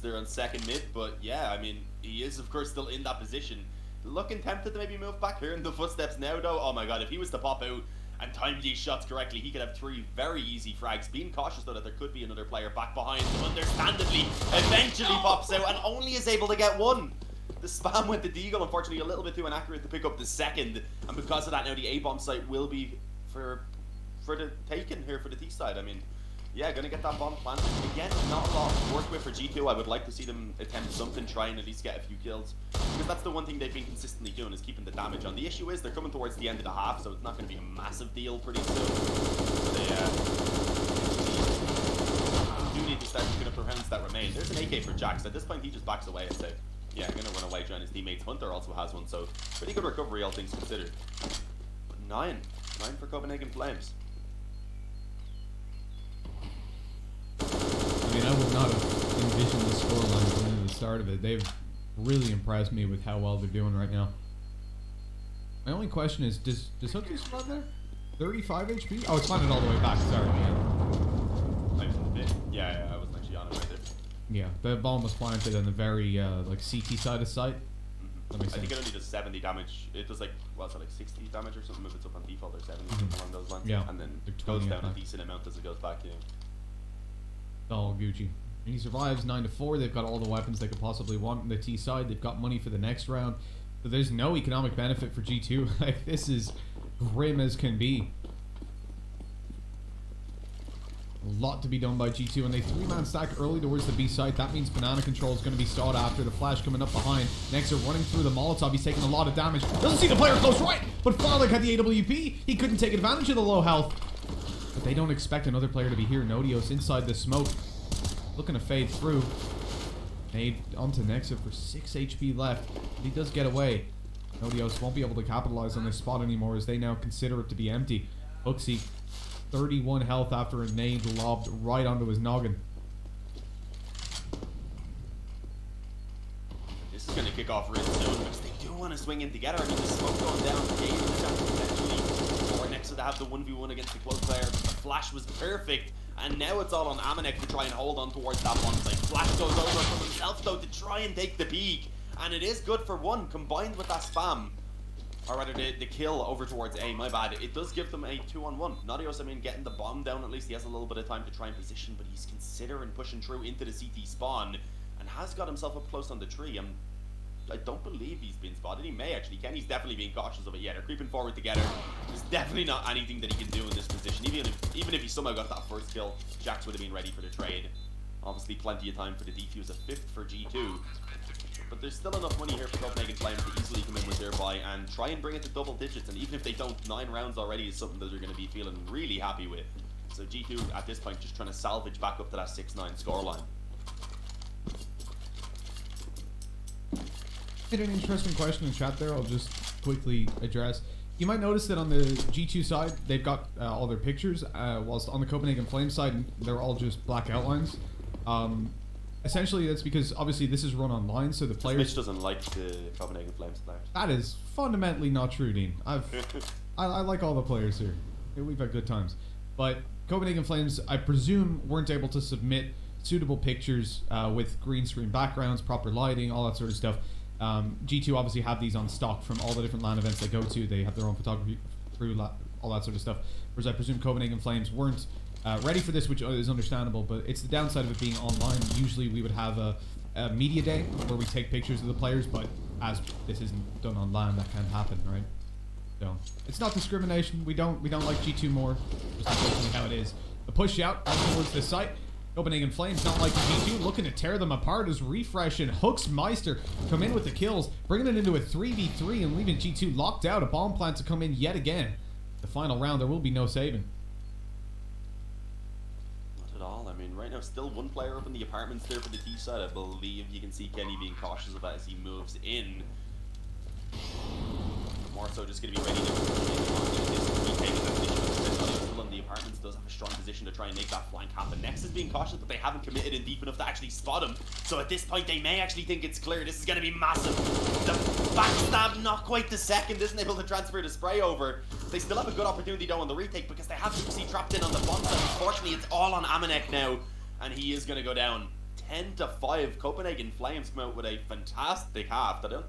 They're on second mid, but yeah, I mean, he is of course still in that position. Looking tempted to maybe move back here in the footsteps now though. Oh my god, if he was to pop out and time these shots correctly, he could have 3 very easy frags. Being cautious though that there could be another player back behind, understandably, eventually pops out and only is able to get 1. The spam with the deagle, unfortunately a little bit too inaccurate to pick up the second, and because of that now the A-bomb site will be for the taken here for the T side. I mean, Yeah, gonna get that bomb planted. Again, not a lot to work with for G2. I would like to see them attempt something, try and at least get a few kills. Because that's the one thing they've been consistently doing, is keeping the damage on. The issue is they're coming towards the end of the half, so it's not going to be a massive deal pretty soon. So they do need to start picking up the rounds that remain. There's an AK for Jax. At this point, he just backs away and says, yeah, I'm going to run away, join his teammates. Hunter also has one, so pretty good recovery, all things considered. But 9 for Copenhagen Flames. I mean, I would not have envisioned the scoreline going into the start of it. They've really impressed me with how well they're doing right now. My only question is, does Hooks spawn there? 35 HP? Oh, it's planted all the way back. Sorry, man. Yeah, I wasn't actually on it right there. Yeah, the bomb was planted on the very like CT side of sight. That makes I think sense. it only does 70 damage. It does like, what's it, like 60 damage or something if it's up on default, or 70 something along those lines. Yeah, And then like it goes 20 down a attack. decent amount as it goes back, yeah. All Gucci. And he survives 9-4. They've got all the weapons they could possibly want on the T side. They've got money for the next round. So there's no economic benefit for G2. Like, this is grim as can be. A lot to be done by G2, and they 3-man stack early towards the B side. That means banana control is going to be sought after. The flash coming up behind. Next, they're running through the Molotov. He's taking a lot of damage. Doesn't see the player close right, but Farlick had the AWP. He couldn't take advantage of the low health. But they don't expect another player to be here. Nodios inside the smoke, looking to fade through. Nade onto Nexa for 6 HP left. He does get away. Nodios won't be able to capitalize on this spot anymore, as they now consider it to be empty. Hooksy, 31 health after a nade lobbed right onto his noggin. This is going to kick off real soon, because they do want to swing in together. I mean, the smoke going down, Gabe and the chance potentially for Nexa to have the 1v1 against the close player. The flash was perfect, and now it's all on Amanek to try and hold on towards that one side. Flash goes over from himself, though, to try and take the peak, and it is good for one, combined with that spam. Or rather, the kill over towards A, my bad. It does give them a 2-on-1. Nodios, I mean, getting the bomb down, at least he has a little bit of time to try and position, but he's considering pushing through into the CT spawn, and has got himself up close on the tree. I don't believe he's been spotted. He may actually. Kenny's definitely being cautious of it. Yeah, they're creeping forward together. There's definitely not anything that he can do in this position. Even if he somehow got that first kill, Jax would have been ready for the trade. Obviously, plenty of time for the defuse. A 5th for G2. But there's still enough money here for Copenhagen Flames to easily come in with their buy and try and bring it to double digits. And even if they don't, 9 rounds already is something that they're going to be feeling really happy with. So G2 at this point just trying to salvage back up to that 6-9 scoreline. Hit an interesting question in chat there. I'll just quickly address. You might notice that on the G2 side, they've got all their pictures, whilst on the Copenhagen Flames side, they're all just black outlines. Essentially, that's because obviously this is run online, so the players. Mitch doesn't like the Copenhagen Flames players. That is fundamentally not true, Dean. I like all the players here. We've had good times, but Copenhagen Flames, I presume, weren't able to submit suitable pictures with green screen backgrounds, proper lighting, all that sort of stuff. G2 obviously have these on stock from all the different LAN events they go to. They have their own photography crew, all that sort of stuff. Whereas I presume Copenhagen Flames weren't ready for this, which is understandable, but it's the downside of it being online. Usually we would have a media day where we take pictures of the players, but as this isn't done on LAN, that can't happen, right? So it's not discrimination. We don't like G2 more. Just unfortunately how it is. The push out towards the site. Copenhagen Flames not liking G2, looking to tear them apart as Refresh and Hooks Meister come in with the kills, bringing it into a 3v3 and leaving G2 locked out. A bomb plant to come in yet again. The final round, there will be no saving. Not at all. I mean, right now, still one player up in the apartments there for the T side. I believe you can see Kenny being cautious of that as he moves in. More so just going to be ready to still in the apartments, does have a strong position to try and make that flank happen. Next is being cautious, but they haven't committed in deep enough to actually spot him. So at this point, they may actually think it's clear. This is going to be massive. The backstab, not quite the second, isn't able to transfer the spray over. They still have a good opportunity though on the retake because they have Lucy trapped in on the bomb side. Unfortunately, it's all on Amanek now, and he is going to go down 10-5. Copenhagen Flames come out with a fantastic half. They don't.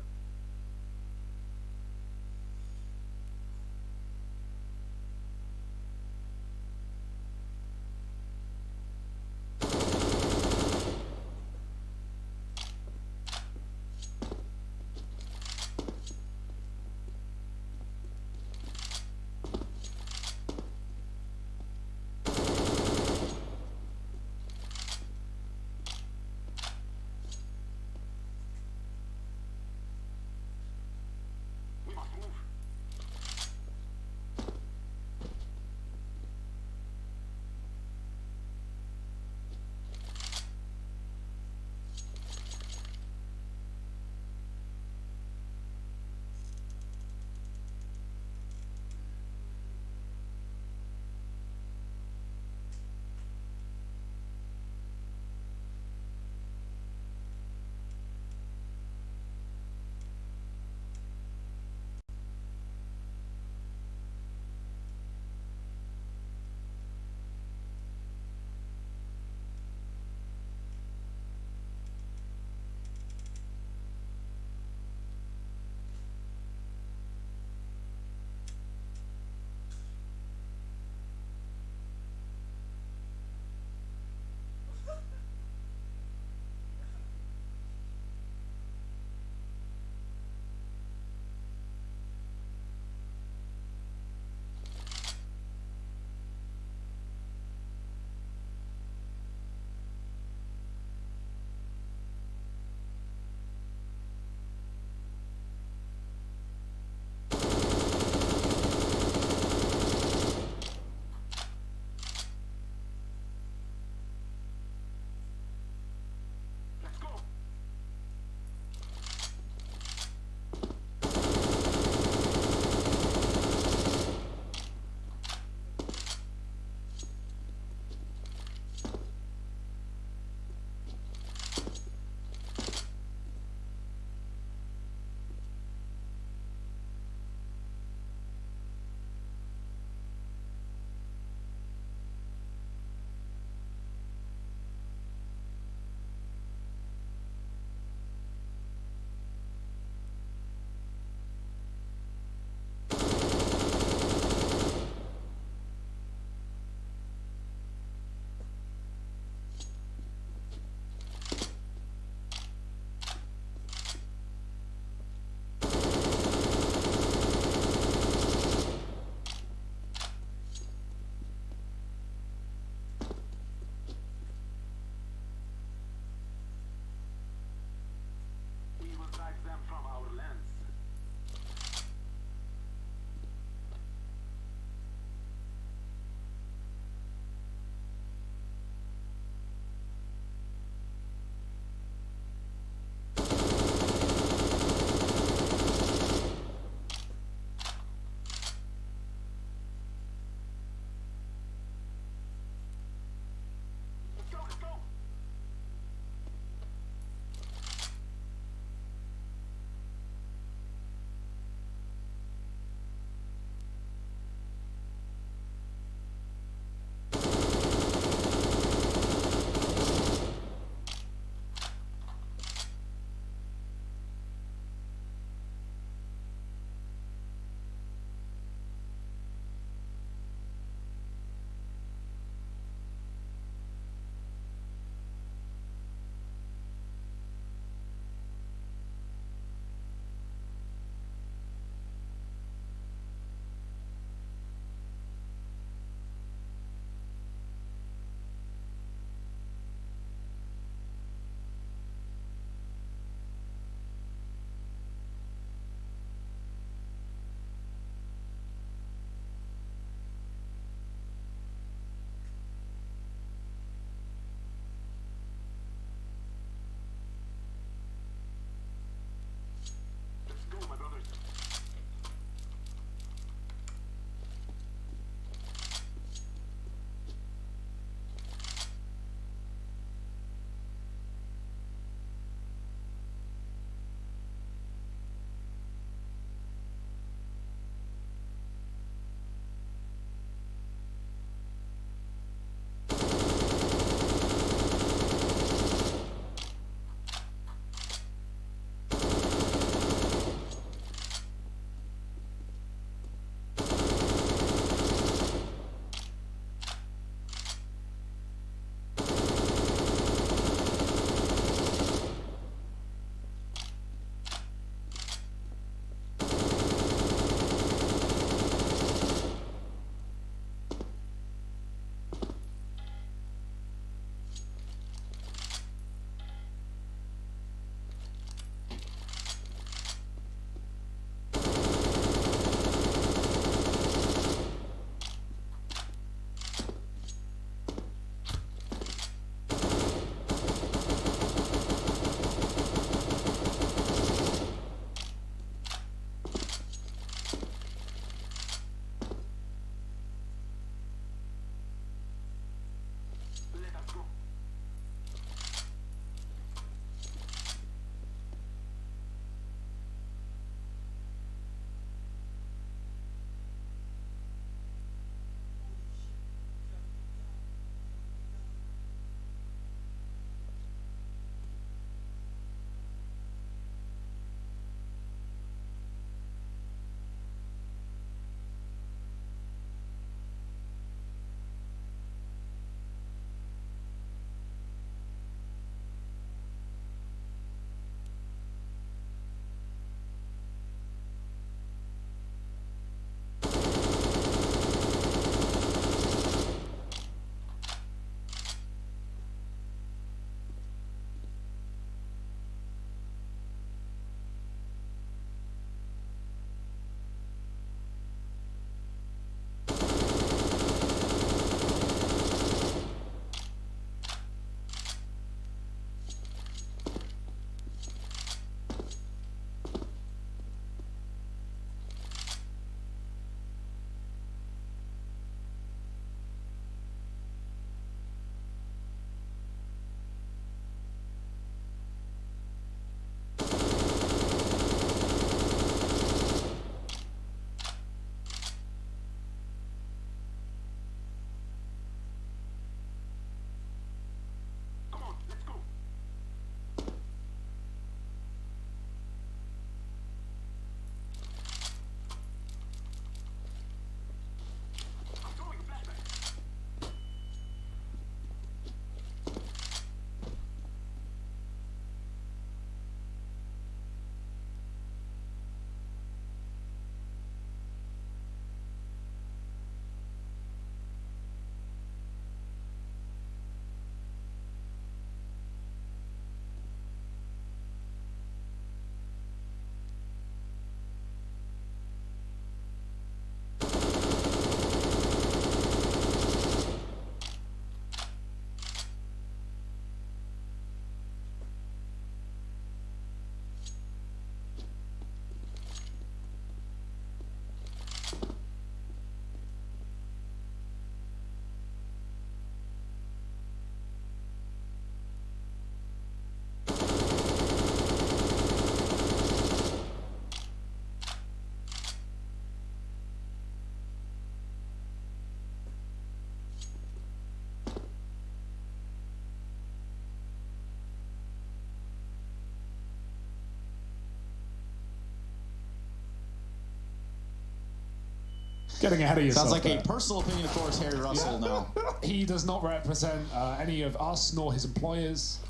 Getting ahead of yourself. Sounds like there. a personal opinion of course, Harry Russell now. He does not represent any of us, nor his employers.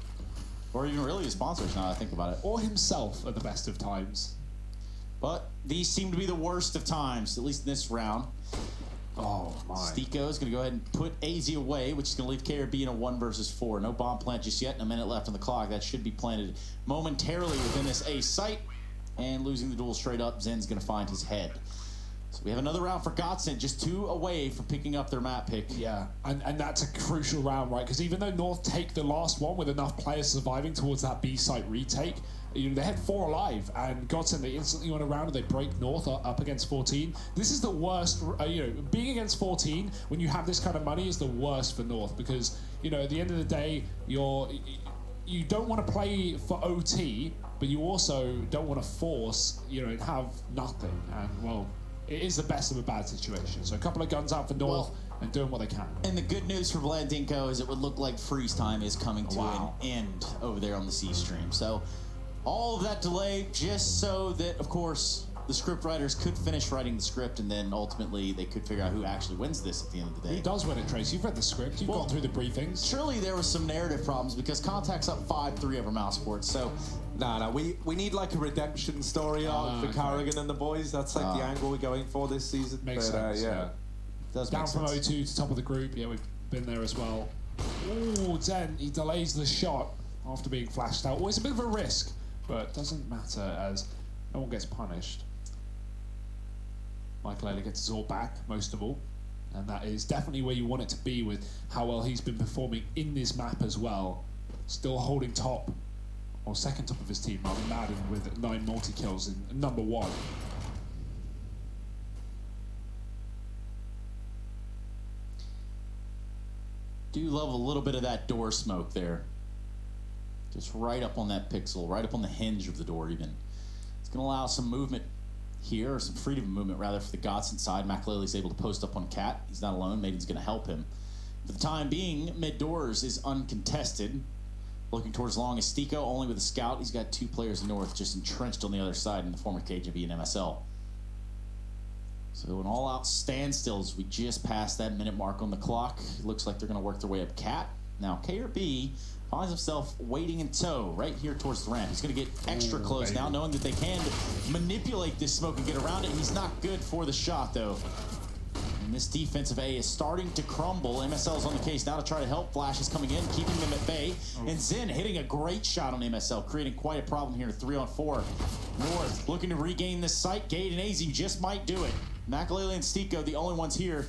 Or even really his sponsors, now that I think about it. Or himself at the best of times. But these seem to be the worst of times, at least in this round. Oh, my. Stiko is going to go ahead and put AZ away, which is going to leave KRB in a 1 versus 4. No bomb plant just yet, and a minute left on the clock. That should be planted momentarily within this A site. And losing the duel straight up, Zen's going to find his head. So we have another round for Godsent, just 2 away from picking up their map pick. Yeah, and that's a crucial round, right? Because even though North take the last one with enough players surviving towards that B site retake, you know, they had 4 alive, and Godsent, they instantly went around and they break North up against 14. This is the worst, you know, being against 14 when you have this kind of money is the worst for North, because, you know, at the end of the day, you don't want to play for OT, but you also don't want to force, you know, and have nothing. And, well, it is the best of a bad situation. So a couple of guns out for North and doing what they can. And the good news for Blandinko is it would look like freeze time is coming to an end over there on the C stream. So all of that delay just so that, of course, the script writers could finish writing the script, and then ultimately they could figure out who actually wins this at the end of the day. Who does win it, Trace? You've read the script. You've gone through the briefings. Surely there was some narrative problems because Contact's up 5-3 over Mousesports, so... No, we need like a redemption story arc for Carrigan and the boys. That's like the angle we're going for this season. Makes sense, yeah. Does Down make from sense. O2 to top of the group. Yeah, we've been there as well. Ooh, Zen, he delays the shot after being flashed out. Always a bit of a risk, but doesn't matter as no one gets punished. Michael Ayler gets his all back, most of all. And that is definitely where you want it to be with how well he's been performing in this map as well. Still holding top, or second top of his team, Martin Madden with 9 multi-kills in number 1. Do love a little bit of that door smoke there. Just right up on that pixel, right up on the hinge of the door even. It's going to allow some movement here, or some freedom of movement rather, for the Godsent side. McAlealy's able to post up on Cat. He's not alone. Maiden's going to help him. For the time being, mid doors is uncontested. Looking towards long as Stiko, only with a scout. He's got 2 players north just entrenched on the other side in the former KJB and MSL. So an all-out standstill as we just passed that minute mark on the clock. It looks like they're going to work their way up Cat. Now KRB finds himself waiting in tow right here towards the ramp. He's going to get extra close now, knowing that they can manipulate this smoke and get around it. He's not good for the shot, though. And this defensive A is starting to crumble. MSL's on the case now to try to help. Flash is coming in, keeping them at bay. And Zen hitting a great shot on MSL, creating quite a problem here. 3-on-4. North looking to regain this site. Gade and AZ just might do it. McAlealy and Stiko, the only ones here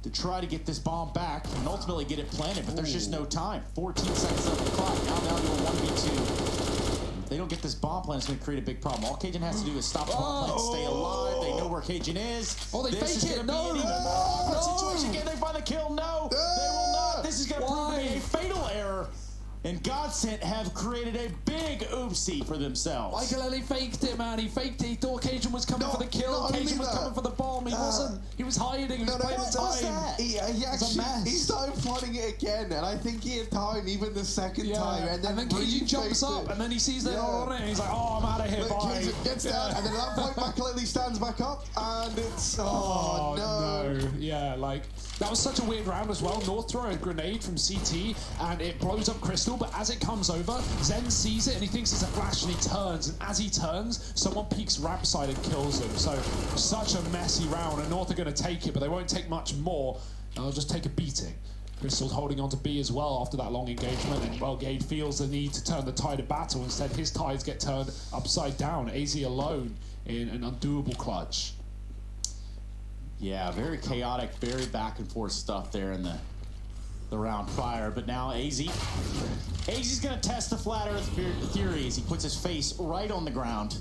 to try to get this bomb back and ultimately get it planted, but there's just no time. 14 seconds left on the clock. Now down to a 1v2. If they don't get this bomb plant, it's going to create a big problem. All Cajun has to do is stop the bomb plant, stay alive. They know where Cajun is. Oh, they this fake is it. Be an even more awkward situation. Can they find the kill? No, they will not. This is going to prove to be a fatal error. And Godsent have created a big oopsie for themselves. Michael Ayler faked it, man. He faked it. He thought Cajun was coming for the kill. Cajun was coming for the bomb. He wasn't. He was hiding. He was playing the time. He actually started plotting it again, and I think he had time even the second time. And then Cajun jumps up, and then he sees they're all on it, and he's like, "Oh, I'm out of here." Bye. Cajun gets down, and then at that point, McAlealy stands back up, and it's no. Yeah, like that was such a weird round as well. North throw a grenade from CT, and it blows up Crystal. But as it comes over, Zen sees it and he thinks it's a flash and he turns. And as he turns, someone peeks ramp side and kills him. So such a messy round. And North are going to take it, but they won't take much more. They'll just take a beating. Crystal's holding on to B as well after that long engagement. And well, Gade feels the need to turn the tide of battle. Instead, his tides get turned upside down. AZ alone in an undoable clutch. Yeah, very chaotic, very back and forth stuff there in the round prior, but now AZ's gonna test the flat earth theory as he puts his face right on the ground.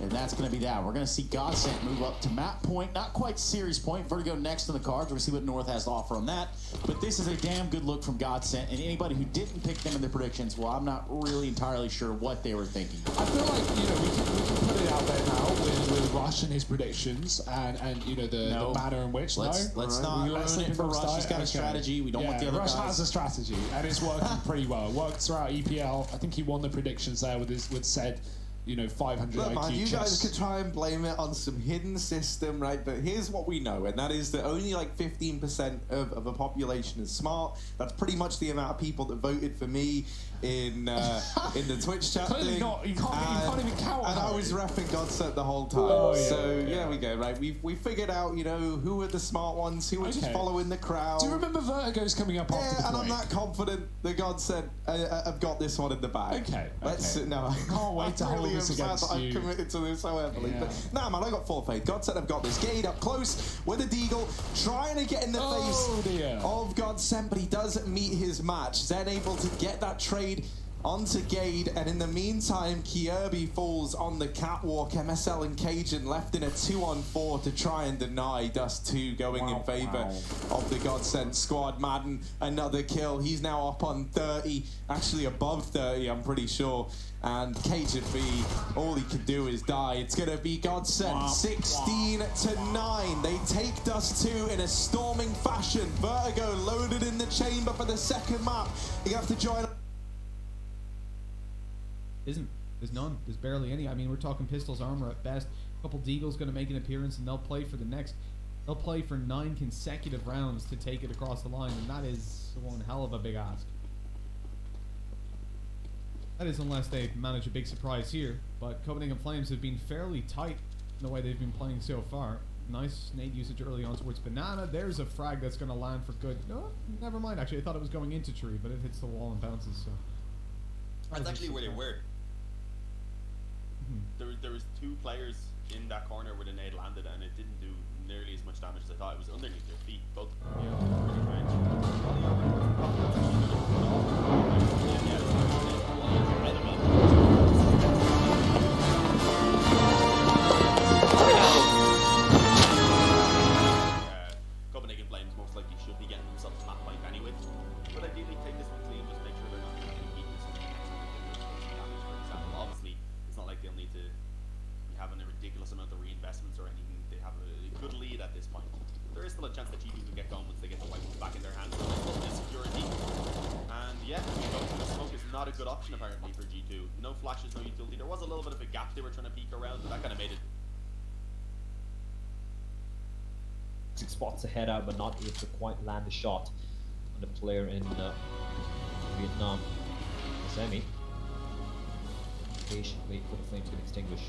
And that's going to be that. We're going to see Godsent move up to map point, not quite series point. Vertigo next to the cards. We're going to see what North has to offer on that. But this is a damn good look from Godsent. And anybody who didn't pick them in their predictions, well, I'm not really entirely sure what they were thinking. I feel like, we can put it out there now with Rush and his predictions and the manner in which. Let's not ruin it for Rush. He's got a strategy. We don't want the other Rush guys. has a strategy, and it's working pretty well. It worked throughout EPL. I think he won the predictions there with Zed. you know, 500 Look, IQ man, you guys chess. could try and blame it on some hidden system, right? But here's what we know, and that is that only like 15% of the population is smart. That's pretty much the amount of people that voted for me in the Twitch chat Clearly thing. not. You can't even count. And I Harry. was repping Godset the whole time. Oh, yeah, so yeah. there we go, right? We figured out, you know, who were the smart ones, who were just Okay. following the crowd. Do you remember Vertigo's coming up after the Yeah, and I'm break? that confident that Godset have got this one in the bag. Okay, Let's okay. no. Can't wait to I'm hold really this upset against that you. I've committed to this so heavily. Yeah. But nah, man, I got full faith. Godset have got this. Gade up close with a deagle, trying to get in the Oh, face dear. of Godset, but he does meet his match. Zen able to get that trade onto Gade, and in the meantime, Kierby falls on the catwalk. MSL and Cajun left in a 2-on-4 to try and deny Dust 2 going in favor of the Godsent squad. Madden, another kill. He's now up on 30, actually above 30, I'm pretty sure. And Cajun B, all he can do is die. It's going to be Godsent 16-9. They take Dust 2 in a storming fashion. Vertigo loaded in the chamber for the second map. You have to join. There's none. There's barely any. I mean, we're talking pistols armor at best. A couple Deagles going to make an appearance, and they'll play for the next. They'll play for 9 consecutive rounds to take it across the line, and that is one hell of a big ask. That is unless they manage a big surprise here. But Copenhagen Flames have been fairly tight in the way they've been playing so far. Nice nade usage early on towards Banana. There's a frag that's going to land for good. No, never mind. Actually, I thought it was going into tree, but it hits the wall and bounces. So That's actually where they were. There was 2 players in that corner where the nade landed, and it didn't do nearly as much damage as I thought. It was underneath their feet, both. Copenhagen Flames most likely should be getting themselves to map point anyway. But ideally, take this one clean, just make sure they're not getting beaten. Damage, for example. Obviously, it's not like they'll need to be having a ridiculous amount of reinvestments or anything. They have a good lead at this point. There is still a chance that G2 can get going once they get the white ones back in their hands. There's security. And yeah, going to the smoke is not a good option apparently for G2. No flashes, no utility. There was a little bit of a gap they were trying to peek around, but that kind of made it. 6 spots ahead out, but not able to quite land a shot on the player in Vietnam. Semi. Patient wait for the flames to extinguish.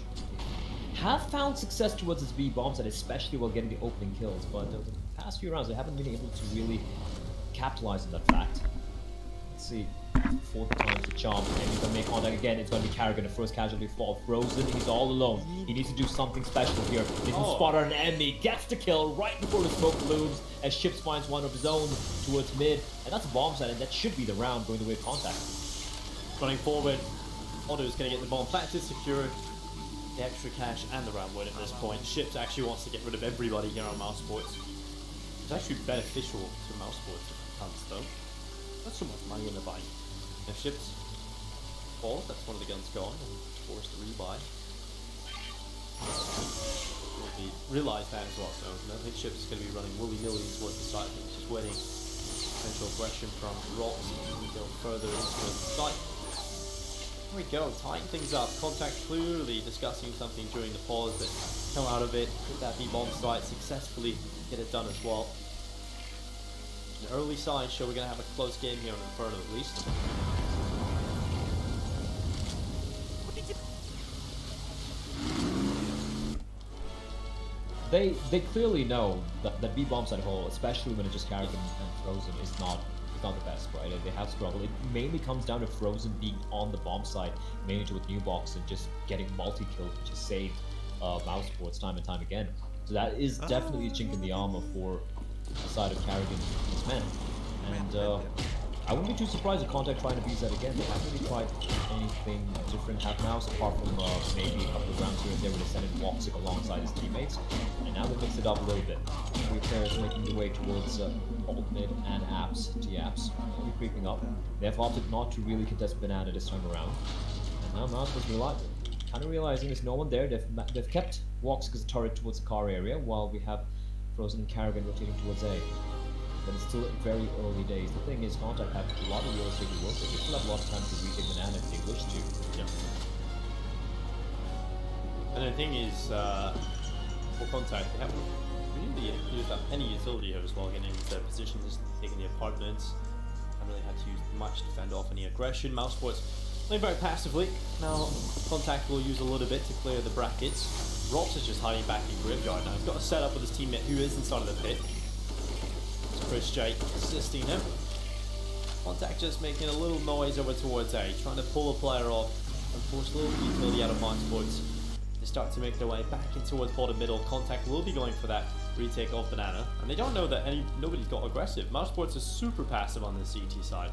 Have found success towards his B bomb set, especially while getting the opening kills, but the past few rounds they haven't been able to really capitalize on that fact. Let's see. 4 times the charm, and he's gonna make contact again. It's gonna be Carrigan, the first casualty fall. Frozen, he's all alone. He needs to do something special here. He can spot an enemy, gets the kill right before the smoke blooms as Ships finds one of his own towards mid, and that's a bomb set, and that should be the round going the way of contact. Running forward, Otto's going to get the bomb planted, secure the extra cash and the round win at this point. Ships actually wants to get rid of everybody here on Mouse Sports. It's actually beneficial to Mouse Sports if it comes though. Not so much money in the bank. If Ships falls, that's one of the guns gone and forced to rebuy. Will be realize that as well, so I don't think Ships is going to be running willy-nilly towards the site, just waiting potential aggression from Rocks to go further into the site. Here we go, tying things up. Contact clearly discussing something during the pause, but come out of it, hit that B-bomb site, successfully get it done as well. An early signs show we're going to have a close game here on Inferno at least. They clearly know that B-bomb side hole, especially when it's just Carrigan and Frozen, is not the best, right? They have struggled. It mainly comes down to Frozen being on the bomb side, mainly with new box and just getting multi-kills, which has saved Mouse Sports time and time again. So that is definitely a chink in the armor for the side of Carrigan and his men. And I wouldn't be too surprised if Contact trying to use that again. They haven't really tried anything different half mouse apart from maybe a couple of rounds here and there where they sent in Woxic alongside his teammates. And now they mix it up a little bit. 3 players making their way towards alt mid and apps, T-apps. They'll be creeping up. They have opted not to really contest Banana this time around. And now Mouse was reliable. Kind of realizing there's no one there. They've kept Woxic as a turret towards the car area while we have Frozen and Carrigan rotating towards A. But it's still very early days. The thing is, Contact have a lot of real estate to work with. They still have a lot of time to retake Banana if they wish to. Yeah. And the thing is, for Contact, they haven't really used up any utility here as well, getting into their positions, taking the apartments. Haven't really had to use much to fend off any aggression. Mousesports playing very passively. Now, Contact will use a little bit to clear the brackets. Rops is just hiding back in Graveyard now. He's got a setup with his teammate who is inside of the pit. It's Chris J assisting him. Contact just making a little noise over towards A, trying to pull a player off and force a little utility out of Mousesports. They start to make their way back in towards bottom middle. Contact will be going for that retake of Banana, and they don't know that nobody's got aggressive. Mousesports is super passive on the CT side.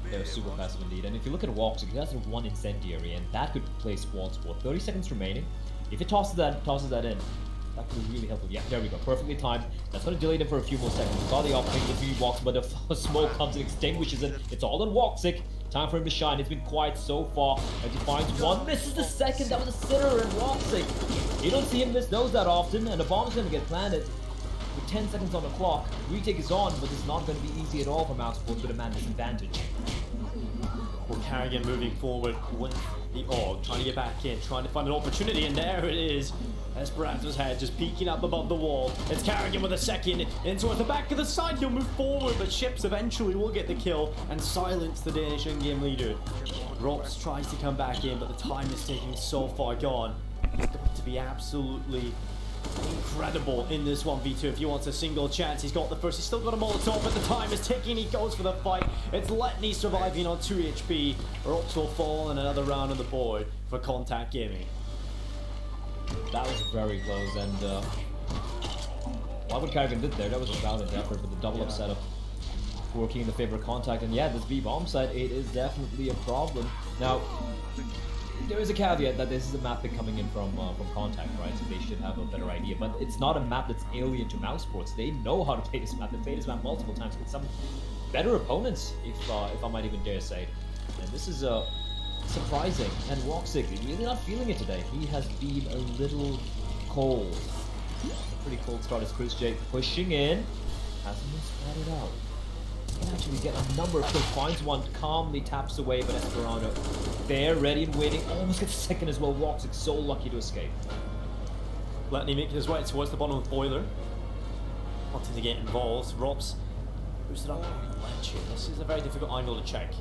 They're super passive indeed, and if you look at Walks, he has one incendiary, and that could play Squad Sport. 30 seconds remaining. If it tosses that in, that could be really helpful. Yeah, there we go, perfectly timed. That's going to delay them for a few more seconds. Saw the opening, the few Walks, but the smoke comes and extinguishes it. It's all on Walksick. Time for him to shine. It's been quiet so far as he finds one, misses the second. That was a sitter and Walksick. You don't see him miss those that often, and the bomb is going to get planted. With 10 seconds on the clock, retake is on, but it's not going to be easy at all for Mousesports with a man disadvantage. Well, Carrigan moving forward with the AUG, trying to get back in, trying to find an opportunity, and there it is. Esperanto's head just peeking up above the wall. It's Carrigan with a second, in towards the back of the side. He'll move forward, but Ships eventually will get the kill and silence the Danish in-game leader. Rops tries to come back in, but the time is taking so far gone. To be absolutely incredible in this 1v2. If he wants a single chance, he's got the first. He's still got a Molotov, but the time is ticking. He goes for the fight. It's Letney surviving on 2 HP. Rops will fall in another round on the board for Contact Gaming. That was very close, and what Carrigan did there, that was a valiant effort with the double-up setup working in the favor of Contact. And yeah, this B-bomb side, it is definitely a problem. Now, there is a caveat that this is a map they're coming in from Contact, right? So they should have a better idea. But it's not a map that's alien to Mousesports. They know how to play this map. They played this map multiple times with some better opponents, if I might even dare say. And this is surprising. And Walksick really not feeling it today. He has been a little cold. A pretty cold start as Chris J pushing in. Hasn't been spotted out. Can actually get a number of kills, finds one, calmly taps away, but Esperanto there, ready and waiting, almost gets a second as well. Walksick so lucky to escape. Letney making his way towards the bottom of the boiler, wanting to get involved. Rops boosted up on the ledge here. This is a very difficult angle to check.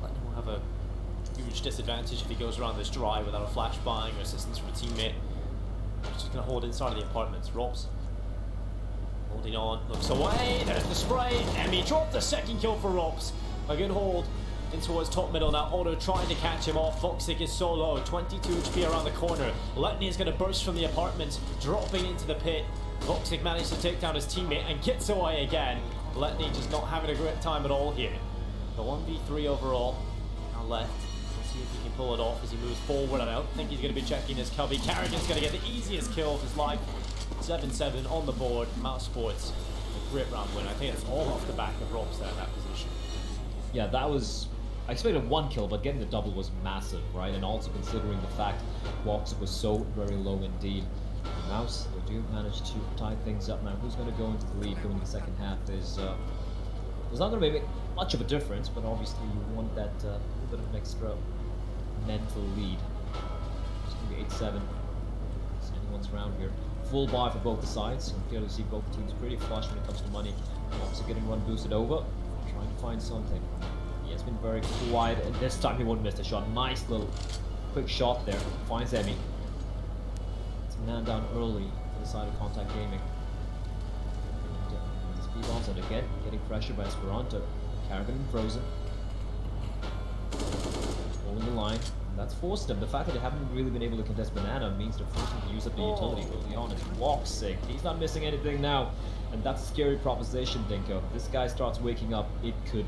Letney will have a huge disadvantage if he goes around this dry without a flashbang or assistance from a teammate. He's just going to hold inside of the apartments. Rops holding on, looks away, there's the spray, and he dropped the second kill for Rops. A good hold in towards top middle now. Otto trying to catch him off. Walksick is so low, 22 HP around the corner. Letney is going to burst from the apartments, dropping into the pit. Walksick managed to take down his teammate and gets away again. Letney just not having a great time at all here. The 1v3 overall, now left. We'll see if he can pull it off as he moves forward. I don't think he's going to be checking his cubby. Carrigan's going to get the easiest kill of his life. 7-7 on the board. Mousesports, a great round win. I think it's all off the back of Rops there in that position. Yeah, that was... I expected one kill, but getting the double was massive, right? And also considering the fact Walks was so very low indeed. Mouse, they do manage to tie things up now. Who's going to go into the lead during the second half is... there's not going to be much of a difference, but obviously you want that little bit of an extra mental lead. It's going to be 8-7. It's anyone's round here. Full buy for both the sides. You can clearly see both teams pretty flush when it comes to money. Also getting run boosted over, trying to find something. He has been very quiet, and this time he won't miss the shot. Nice little quick shot there. Finds Emmy. It's a man down early to the side of Contact Gaming. And speed bombs and again getting pressured by Esperanto. Carrigan and Frozen. Holding the line. That's forced them. The fact that they haven't really been able to contest Banana means they're forced to use up the utility. To be honest, Walksick, he's not missing anything now, and that's a scary proposition, Dinko. If this guy starts waking up, it could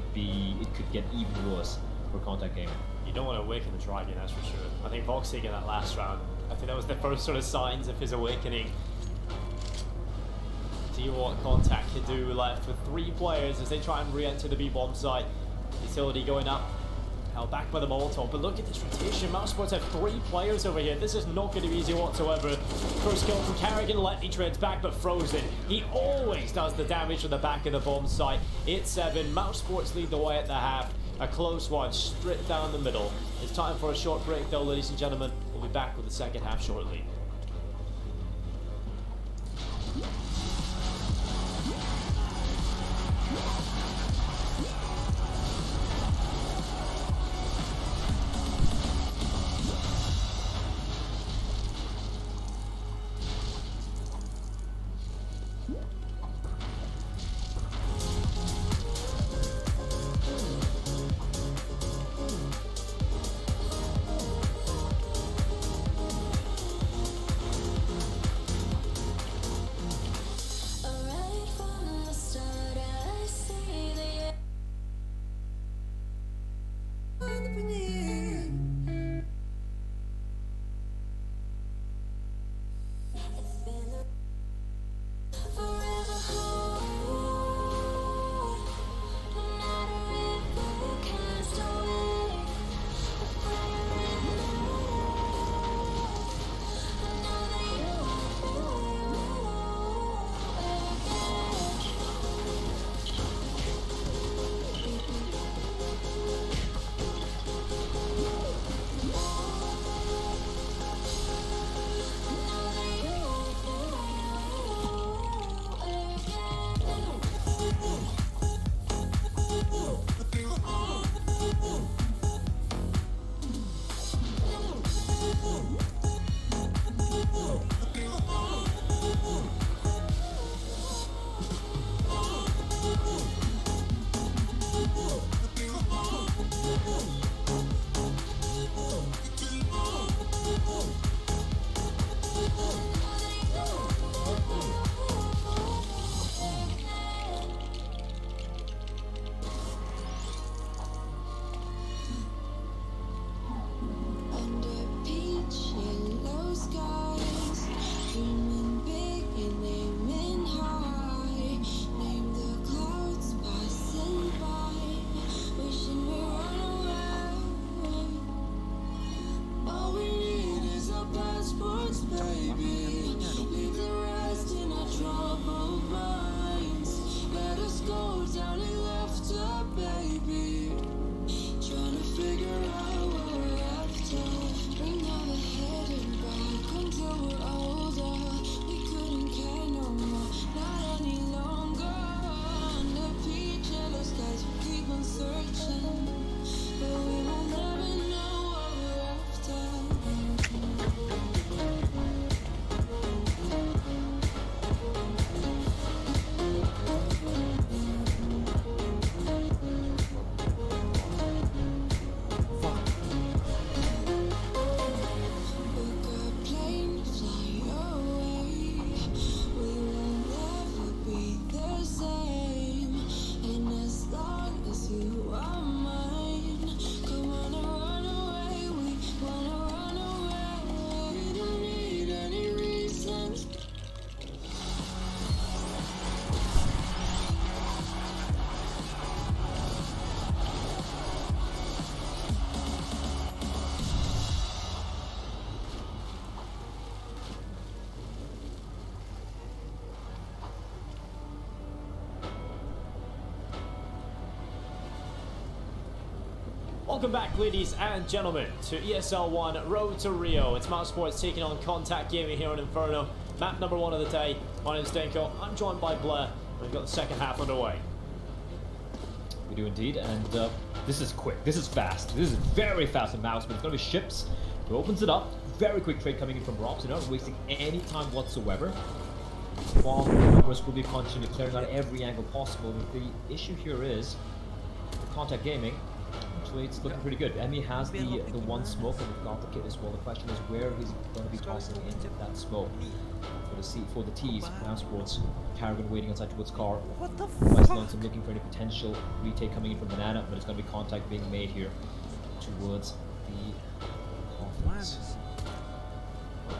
get even worse for Contact Gaming. You don't want to awaken the dragon, that's for sure. I think Walksick in that last round, I think that was the first sort of signs of his awakening. See what Contact can do. Left with 3 players as they try and re-enter the B-bomb site. Utility going up. Held back by the Molotov, but look at this rotation. Mousesports have 3 players over here. This is not going to be easy whatsoever. First kill from Carrigan. Letney trades back, but Frozen. He always does the damage from the back of the bomb site. It's 7. Mousesports lead the way at the half. A close one, straight down the middle. It's time for a short break though, ladies and gentlemen. We'll be back with the second half shortly. Welcome back, ladies and gentlemen, to ESL 1 Road to Rio. It's Mousesports taking on Contact Gaming here in Inferno. Map number 1 of the day. My name is Denko. I'm joined by Blair. We've got the second half underway. We do indeed, and this is quick. This is fast. This is very fast in Mouse, but it's going to be ships. It opens it up. Very quick trade coming in from Robs. You're not wasting any time whatsoever. While of course will be punching and clearing out every angle possible. The issue here is Contact Gaming. Actually, it's looking pretty good. Emmy has the one smoke, and we've got the kit as well. The question is where he's going to be tossing in that smoke. For the T's, Mousesports, Carrigan waiting outside towards car. West Lonesome looking for any potential retake coming in from Banana, but it's going to be contact being made here towards the offense.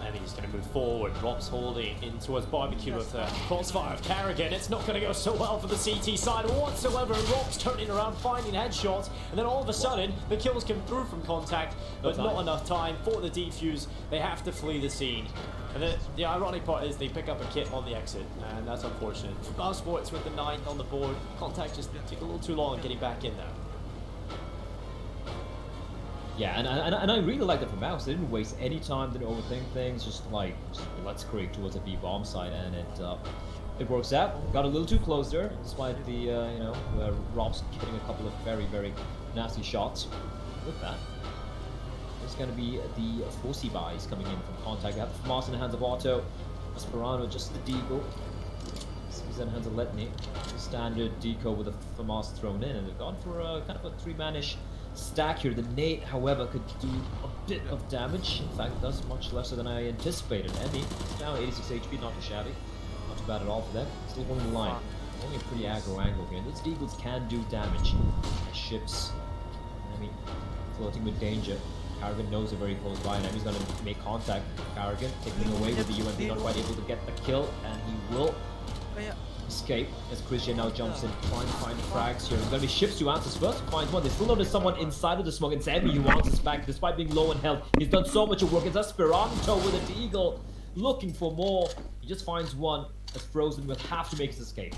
And he's going to move forward. Rob's holding in towards Barbecue with a crossfire of Carrigan. It's not going to go so well for the CT side whatsoever. Rob's turning around, finding headshots, and then all of a sudden the kills come through from Contact, but not enough time for the defuse. They have to flee the scene. And the ironic part is they pick up a kit on the exit, and that's unfortunate. Mousesports with the 9th on the board. Contact just took a little too long getting back in there. Yeah, and I really like that from Mouse. They didn't waste any time, didn't overthink things, just like let's creep towards a B bomb site, and it works out. Got a little too close there, despite the you know, Rob's hitting a couple of very nasty shots. With that, there's going to be the Forcey buys coming in from Contact. They have the FAMAS in the hands of Otto. Esperano just the Deagle. He's in the hands of Letney. The standard deco with the FAMAS thrown in, and they've gone for a kind of a 3-manish stack here. The nade, however, could do a bit of damage. In fact, it does much lesser than I anticipated. Emmy is down 86 HP, not too shabby. Not too bad at all for them. Still holding the line. Only a pretty aggro angle here. Those Deagles can do damage. Ships, Emmy floating with danger. Karrigan knows they're very close by, and Emmy's going to make contact. Karrigan taking away with the UMP, not quite able to get the kill, and he will escape as Christian now jumps in, trying to find frags here. There's going to be ships to answer first. Finds one. They still notice someone inside of the smoke. It's Emmy who answers back, despite being low in health. He's done so much of work. It's Esperanto with a Deagle, looking for more. He just finds one as Frozen will have to make his escape.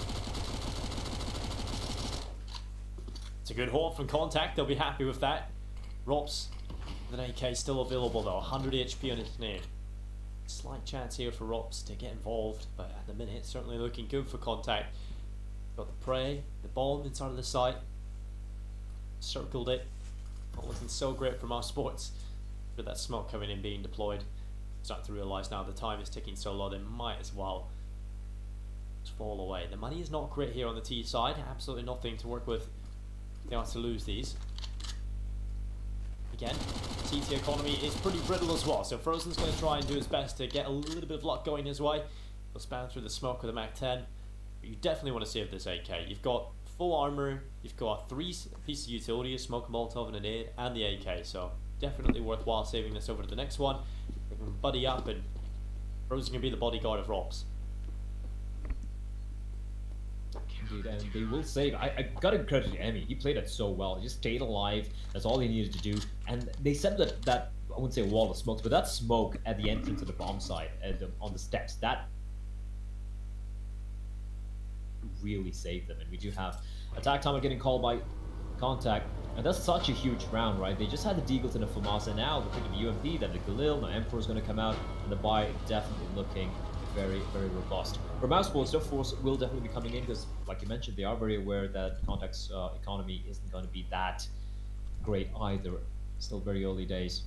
It's a good haul from Contact. They'll be happy with that. Rops with an AK still available though. 100 HP on his name. Slight chance here for Rops to get involved, but at the minute, certainly looking good for Contact. Got the prey, the bomb inside of the site. Circled it. Not looking so great from our sports. With that smoke coming in, being deployed. Starting to realise now the time is ticking so low, they might as well just fall away. The money is not great here on the T side. Absolutely nothing to work with. They are to lose these. Again, TT economy is pretty brittle as well, so Frozen's going to try and do his best to get a little bit of luck going his way. He'll span through the smoke with a MAC-10, but you definitely want to save this AK. You've got full armor, you've got 3 pieces of utility, a smoke, a Molotov, and a nade, and the AK, so definitely worthwhile saving this over to the next one. We can buddy up, and Frozen can be the bodyguard of Rops. Indeed, and they will save. I gotta credit Emmy. He played it so well. He just stayed alive. That's all he needed to do. And they said that I wouldn't say a wall of smokes, but that smoke at the entrance of the bomb site on the steps, that really saved them. And we do have attack timer getting called by Contact. And that's such a huge round, right? They just had the Deagles and the FAMAS, and now they're picking the UMP, then the Galil, now Emperor's going to come out, and the buy definitely looking very robust. For Mouse Sports, their force will definitely be coming in because, like you mentioned, they are very aware that Contact's economy isn't going to be that great either. Still very early days.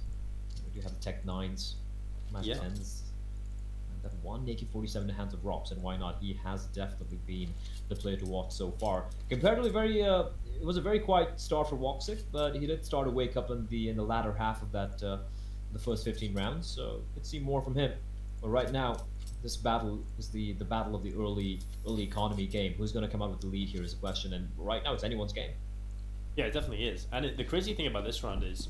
We do have the Tech 9s, Mac 10s, and that one AK-47 in the hands of Rops, and why not? He has definitely been the player to watch so far. Comparatively, it was a very quiet start for Woxic, but he did start to wake up in the latter half of that the first 15 rounds, so could see more from him. But right now, this battle is the battle of the early economy game. Who's going to come out with the lead here is a question, and right now it's anyone's game. Yeah, it definitely is. And the crazy thing about this round is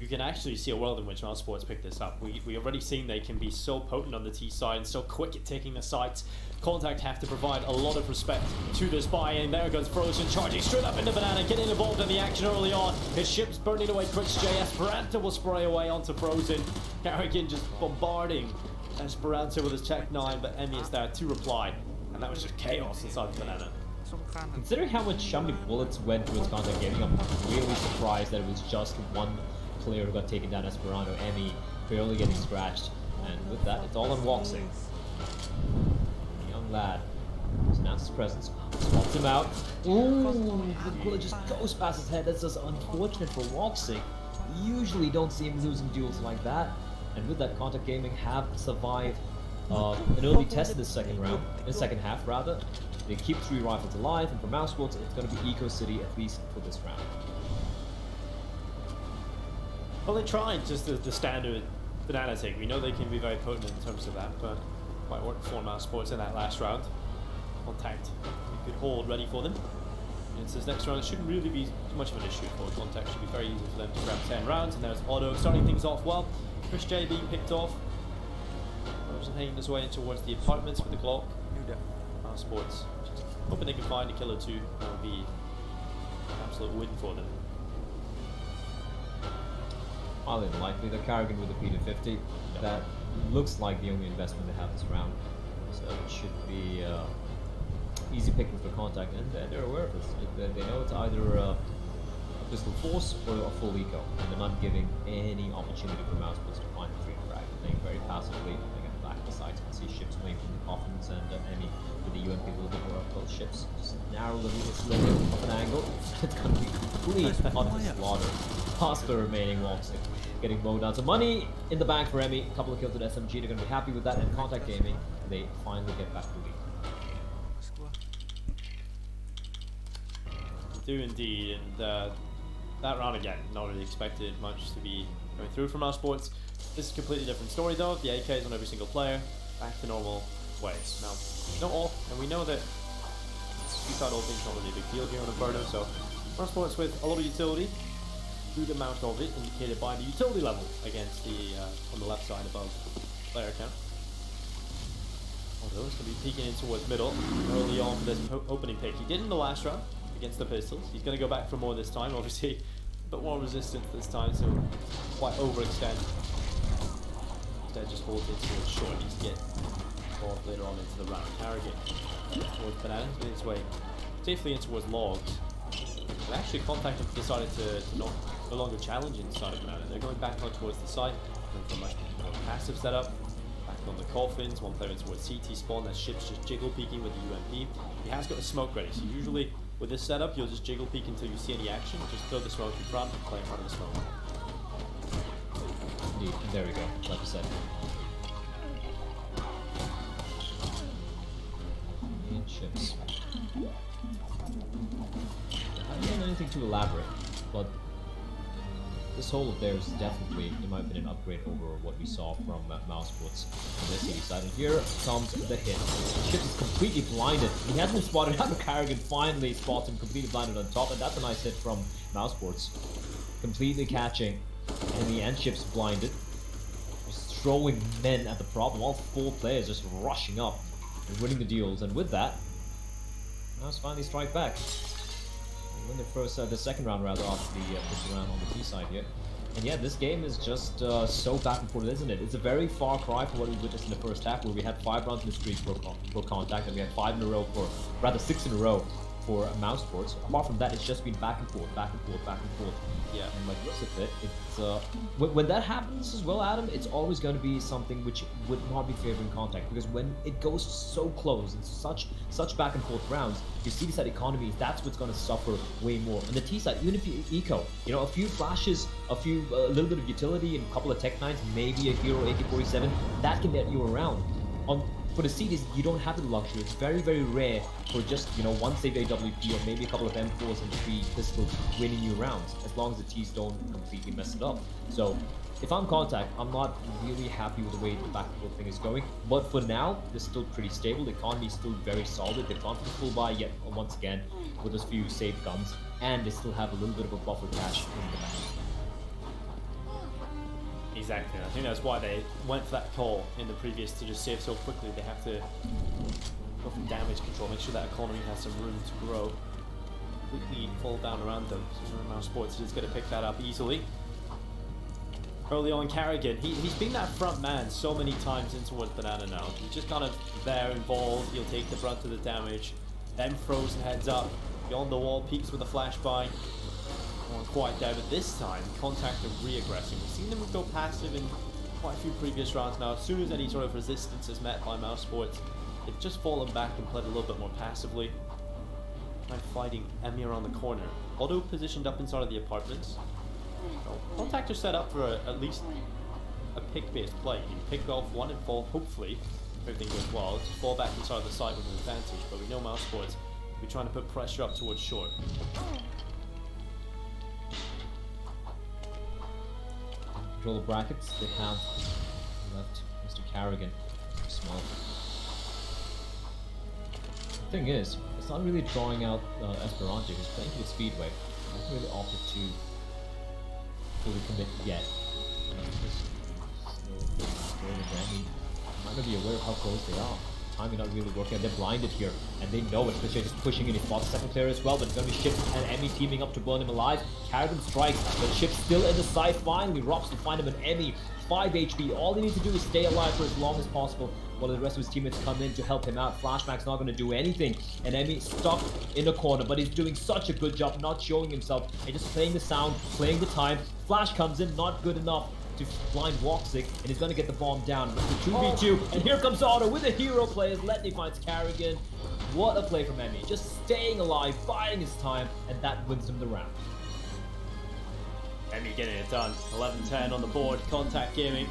you can actually see a world in which Mouse Sports picked this up. We already seen they can be so potent on the T side and so quick at taking the sites. Contact have to provide a lot of respect to this buy-in. There goes Frozen, charging straight up into Banana, getting involved in the action early on. His ship's burning away Chris J. Esperanto will spray away onto Frozen. Karrigan just bombarding Esperanto with his Tech 9, but Emmy is there to reply. And that was just chaos inside the Banana. Considering how many bullets went through his Contact gaming, I'm really surprised that it was just one player who got taken down. Esperanto, Emmy barely getting scratched, and with that, it's all on Woxic. Young lad just announced his presence, spots him out. Ooh, the bullet just goes past his head. That's just unfortunate for Woxic. Usually don't see him losing duels like that, and with that, Contact Gaming have survived an early test in the second half rather. They keep 3 rifles alive, and for Mouse Sports, it's going to be Eco City at least for this round. Well, they tried just the standard Banana take. We know they can be very potent in terms of that, but quite worked for Mouse Sports in that last round. Contact, a good hold ready for them. And this next round, it shouldn't really be too much of an issue for Contact. Should be very easy for them to grab 10 rounds, and there's Otto starting things off well. Chris J being picked off. Frozen heading his way in towards the apartments with the Glock. Mouse Sports just hoping they can find a kill or two. That would be an absolute win for them. Highly unlikely. The Karrigan with the P250. That looks like the only investment they have this round. So it should be easy picking for Contact, and they're aware of this. They know it's either Pistol Force or a full eco, and they're not giving any opportunity for Mousesports to find the free frag. They're playing very passively, looking at the back of the sides. You can see ships away from the coffins and Emmy with the UMP a little bit more up close. Ships just narrow the sliver of an angle. It's going to be complete utter slaughter. Past the remaining walks, getting mowed down. So money in the bank for Emmy, a couple of kills at SMG, they're going to be happy with that, and Contact Gaming, they finally get back to the lead. Do indeed, and that round again, not really expected much to be going through from our sports. This is a completely different story though. The AK is on every single player, back to normal ways. Now, not all, and we know that Seaside all things not really a big deal here on Inferno, so our sports with a lot of utility, good amount of it indicated by the utility level against the on the left side above player count. Although it's going to be peeking in towards middle early on for this opening pick. He did in the last round against the pistols. He's going to go back for more this time. Obviously, a bit more resistance this time, so quite overextend. Instead, just hold it towards short. Needs to get involved later on into the round. Harrigan towards Bananas, made his way safely in towards Logs. And actually, Contact have decided to no longer challenge inside of Banana. They're going back on towards the side, going for a much more passive setup. Back on the coffins, one player in towards CT spawn. That ship's just jiggle peeking with the UMP. He has got a smoke ready, so usually with this setup, you'll just jiggle peek until you see any action. Just throw the smoke in front and play in front of the smoke. Indeed, and there we go, like I said. And ships. I don't have anything to elaborate, but this hole of theirs is definitely, in my opinion, an upgrade over what we saw from Mousesports on the city side. And here comes the hit. The ship is completely blinded. He hasn't been spotted. Carrigan finally spots him completely blinded on top, and that's a nice hit from Mousesports. Completely catching, and the end ship's blinded. Just throwing men at the problem. All 4 players just rushing up and winning the deals, and with that, Mouse finally strike back. Win the second round rather off the first round on the T side here. And yeah, this game is just so back and forth, isn't it? It's a very far cry from what we witnessed in the first half, where we had 5 rounds in the streak for Contact, and we had 5 in a row for, rather 6 in a row for Mousesports. Apart from that, it's just been back and forth, back and forth, back and forth. Yeah. And like looks at it, it's when that happens as well, Adam, it's always going to be something which would not be favoring Contact, because when it goes so close and such back and forth rounds, your C side economy, that's what's going to suffer way more. On the T side, even if you eco, you know, a few flashes, a little bit of utility, and a couple of tech 9s, maybe a hero AK-47, that can get you around. For the CDs, you don't have the luxury. It's very, very rare for just, you know, one saved AWP or maybe a couple of M4s and 3 pistols winning you rounds, as long as the Ts don't completely mess it up. So, if I'm Contact, I'm not really happy with the way the back and forth thing is going. But for now, they're still pretty stable. The economy is still very solid. They've gone for the full buy yet once again with those few saved guns, and they still have a little bit of a buffer cash in the back. Exactly, I think that's why they went for that call in the previous to just save so quickly. They have to go for damage control, make sure that economy has some room to grow. Completely fall down around them. So Mousesports is going to pick that up easily. Early on, Carrigan, he's been that front man so many times in towards Banana now. He's just kind of there, involved. He'll take the brunt of the damage. Then Frozen heads up, beyond the wall, peeks with a flashbang. Quite there, but this time Contact are re-aggressing. We've seen them go passive in quite a few previous rounds now. As soon as any sort of resistance is met by Mousesports, they've just fallen back and played a little bit more passively. Kind of fighting Emmy around the corner. Auto positioned up inside of the apartments. So Contact are set up for at least a pick-based play. You pick off one and fall, hopefully, if everything goes well, to fall back inside the site with an advantage. But we know Mousesports will be trying to put pressure up towards short. Control the brackets, they have left Mr. Carrigan small. The thing is, it's not really drawing out Esperanto, who's playing to the Speedway. He hasn't really opted to fully commit yet. He might not be aware of how close they are. Timing not really working, they're blinded here, and they know it, because they're just pushing in his spot. Second player as well, but it's going to be Ships and Emmy teaming up to burn him alive. Carrigan strikes, but Ships still in the side. Finally, Robs to find him an Emmy. 5 HP. All they need to do is stay alive for as long as possible. while the rest of his teammates come in to help him out. Flashback's not going to do anything, and Emmy stuck in a corner, but he's doing such a good job not showing himself and just playing the sound, playing the time. Flash comes in, not good enough to blind Woxic, and he's going to get the bomb down. But the 2v2, and here comes Otto with a hero play as Letney finds Carrigan. What a play from Emmy, just staying alive, biding his time, and that wins him the round. Emmy getting it done. 11-10 on the board. Contact Gaming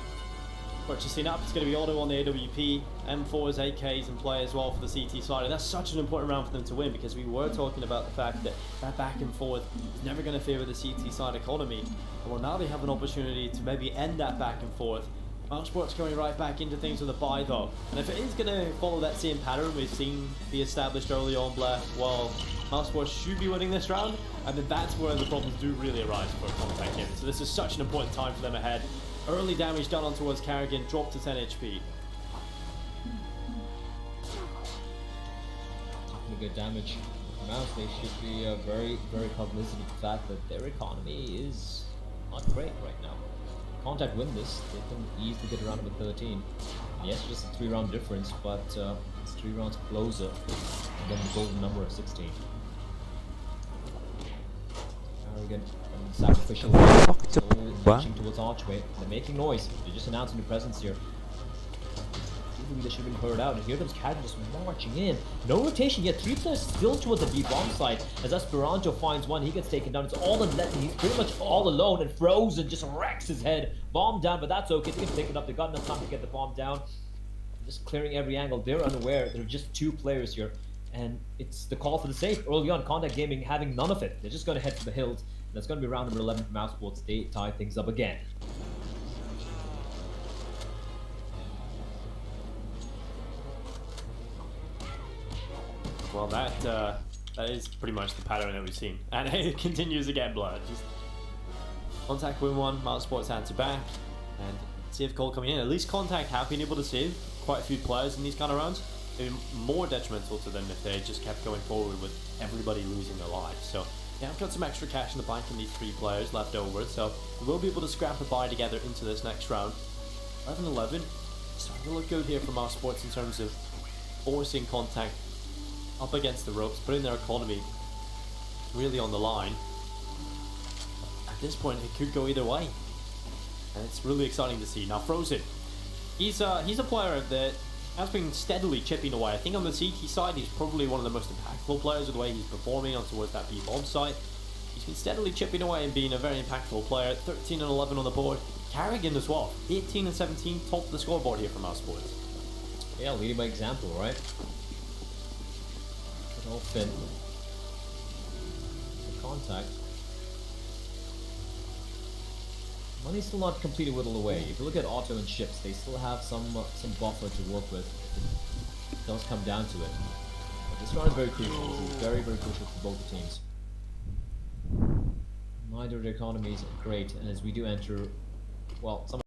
purchasing up. It's going to be Otto on the AWP, M4s, AKs, and play as well for the CT side. And that's such an important round for them to win, because we were talking about the fact that that back and forth is never going to favour the CT side economy. Well, now they have an opportunity to maybe end that back and forth. Mousesport's going right back into things with a buy though. And if it is going to follow that same pattern we've seen be established early on, Blair, well, Mousesports should be winning this round. And then that's where the problems do really arise for Contact Gaming. So this is such an important time for them ahead. Early damage done on towards Carrigan, dropped to 10 HP. Taking good damage. Mouse, they should be very, very cognizant of the fact that their economy is not great right now. Contact win this, they can easily get around number 13. And yes, just a 3-round difference, but it's 3 rounds closer than the golden number of 16. Carrigan, sacrificial, marching towards Archway. They're making noise. They're just announcing their presence here. They should have been heard out, and here comes Carrigan just marching in. No rotation yet. 3 players still towards the B bomb side. As Esperanto finds one, he gets taken down. It's all in Letney. He's pretty much all alone, and Frozen just wrecks his head. Bomb down, but that's okay. They can pick it up. They got enough time to get the bomb down. Just clearing every angle. They're unaware. There are just 2 players here, and it's the call for the safe. Early on, Contact Gaming having none of it. They're just going to head for the hills. And that's going to be round number 11 for Mousesports. They tie things up again. Well, that is pretty much the pattern that we've seen, and it continues again. Blood. Just Contact win one, Mousesports answer back, and save call coming in. At least Contact have been able to save quite a few players in these kind of rounds. It'd be more detrimental to them if they just kept going forward with everybody losing their lives. So yeah, I've got some extra cash in the bank in these 3 players left over, so we'll be able to scrap a buy together into this next round. 11-11, starting to look good here for Mousesports in terms of forcing Contact up against the ropes, putting their economy really on the line. At this point, it could go either way, and it's really exciting to see. Now, Frozen, he's a player that has been steadily chipping away. I think on the CT side, he's probably one of the most impactful players with the way he's performing on towards that B-bomb side. He's been steadily chipping away and being a very impactful player. 13-11 on the board. Carrigan as well, 18-17, top of the scoreboard here from Mousesports. Yeah, leading by example, right? All fit. Contact. Money's still not completely whittled away. If you look at Auto and Ships, they still have some buffer to work with. It does come down to it. But this round is very crucial. This is very, very crucial for both the teams. Neither of their economies are great, and as we do enter, well, some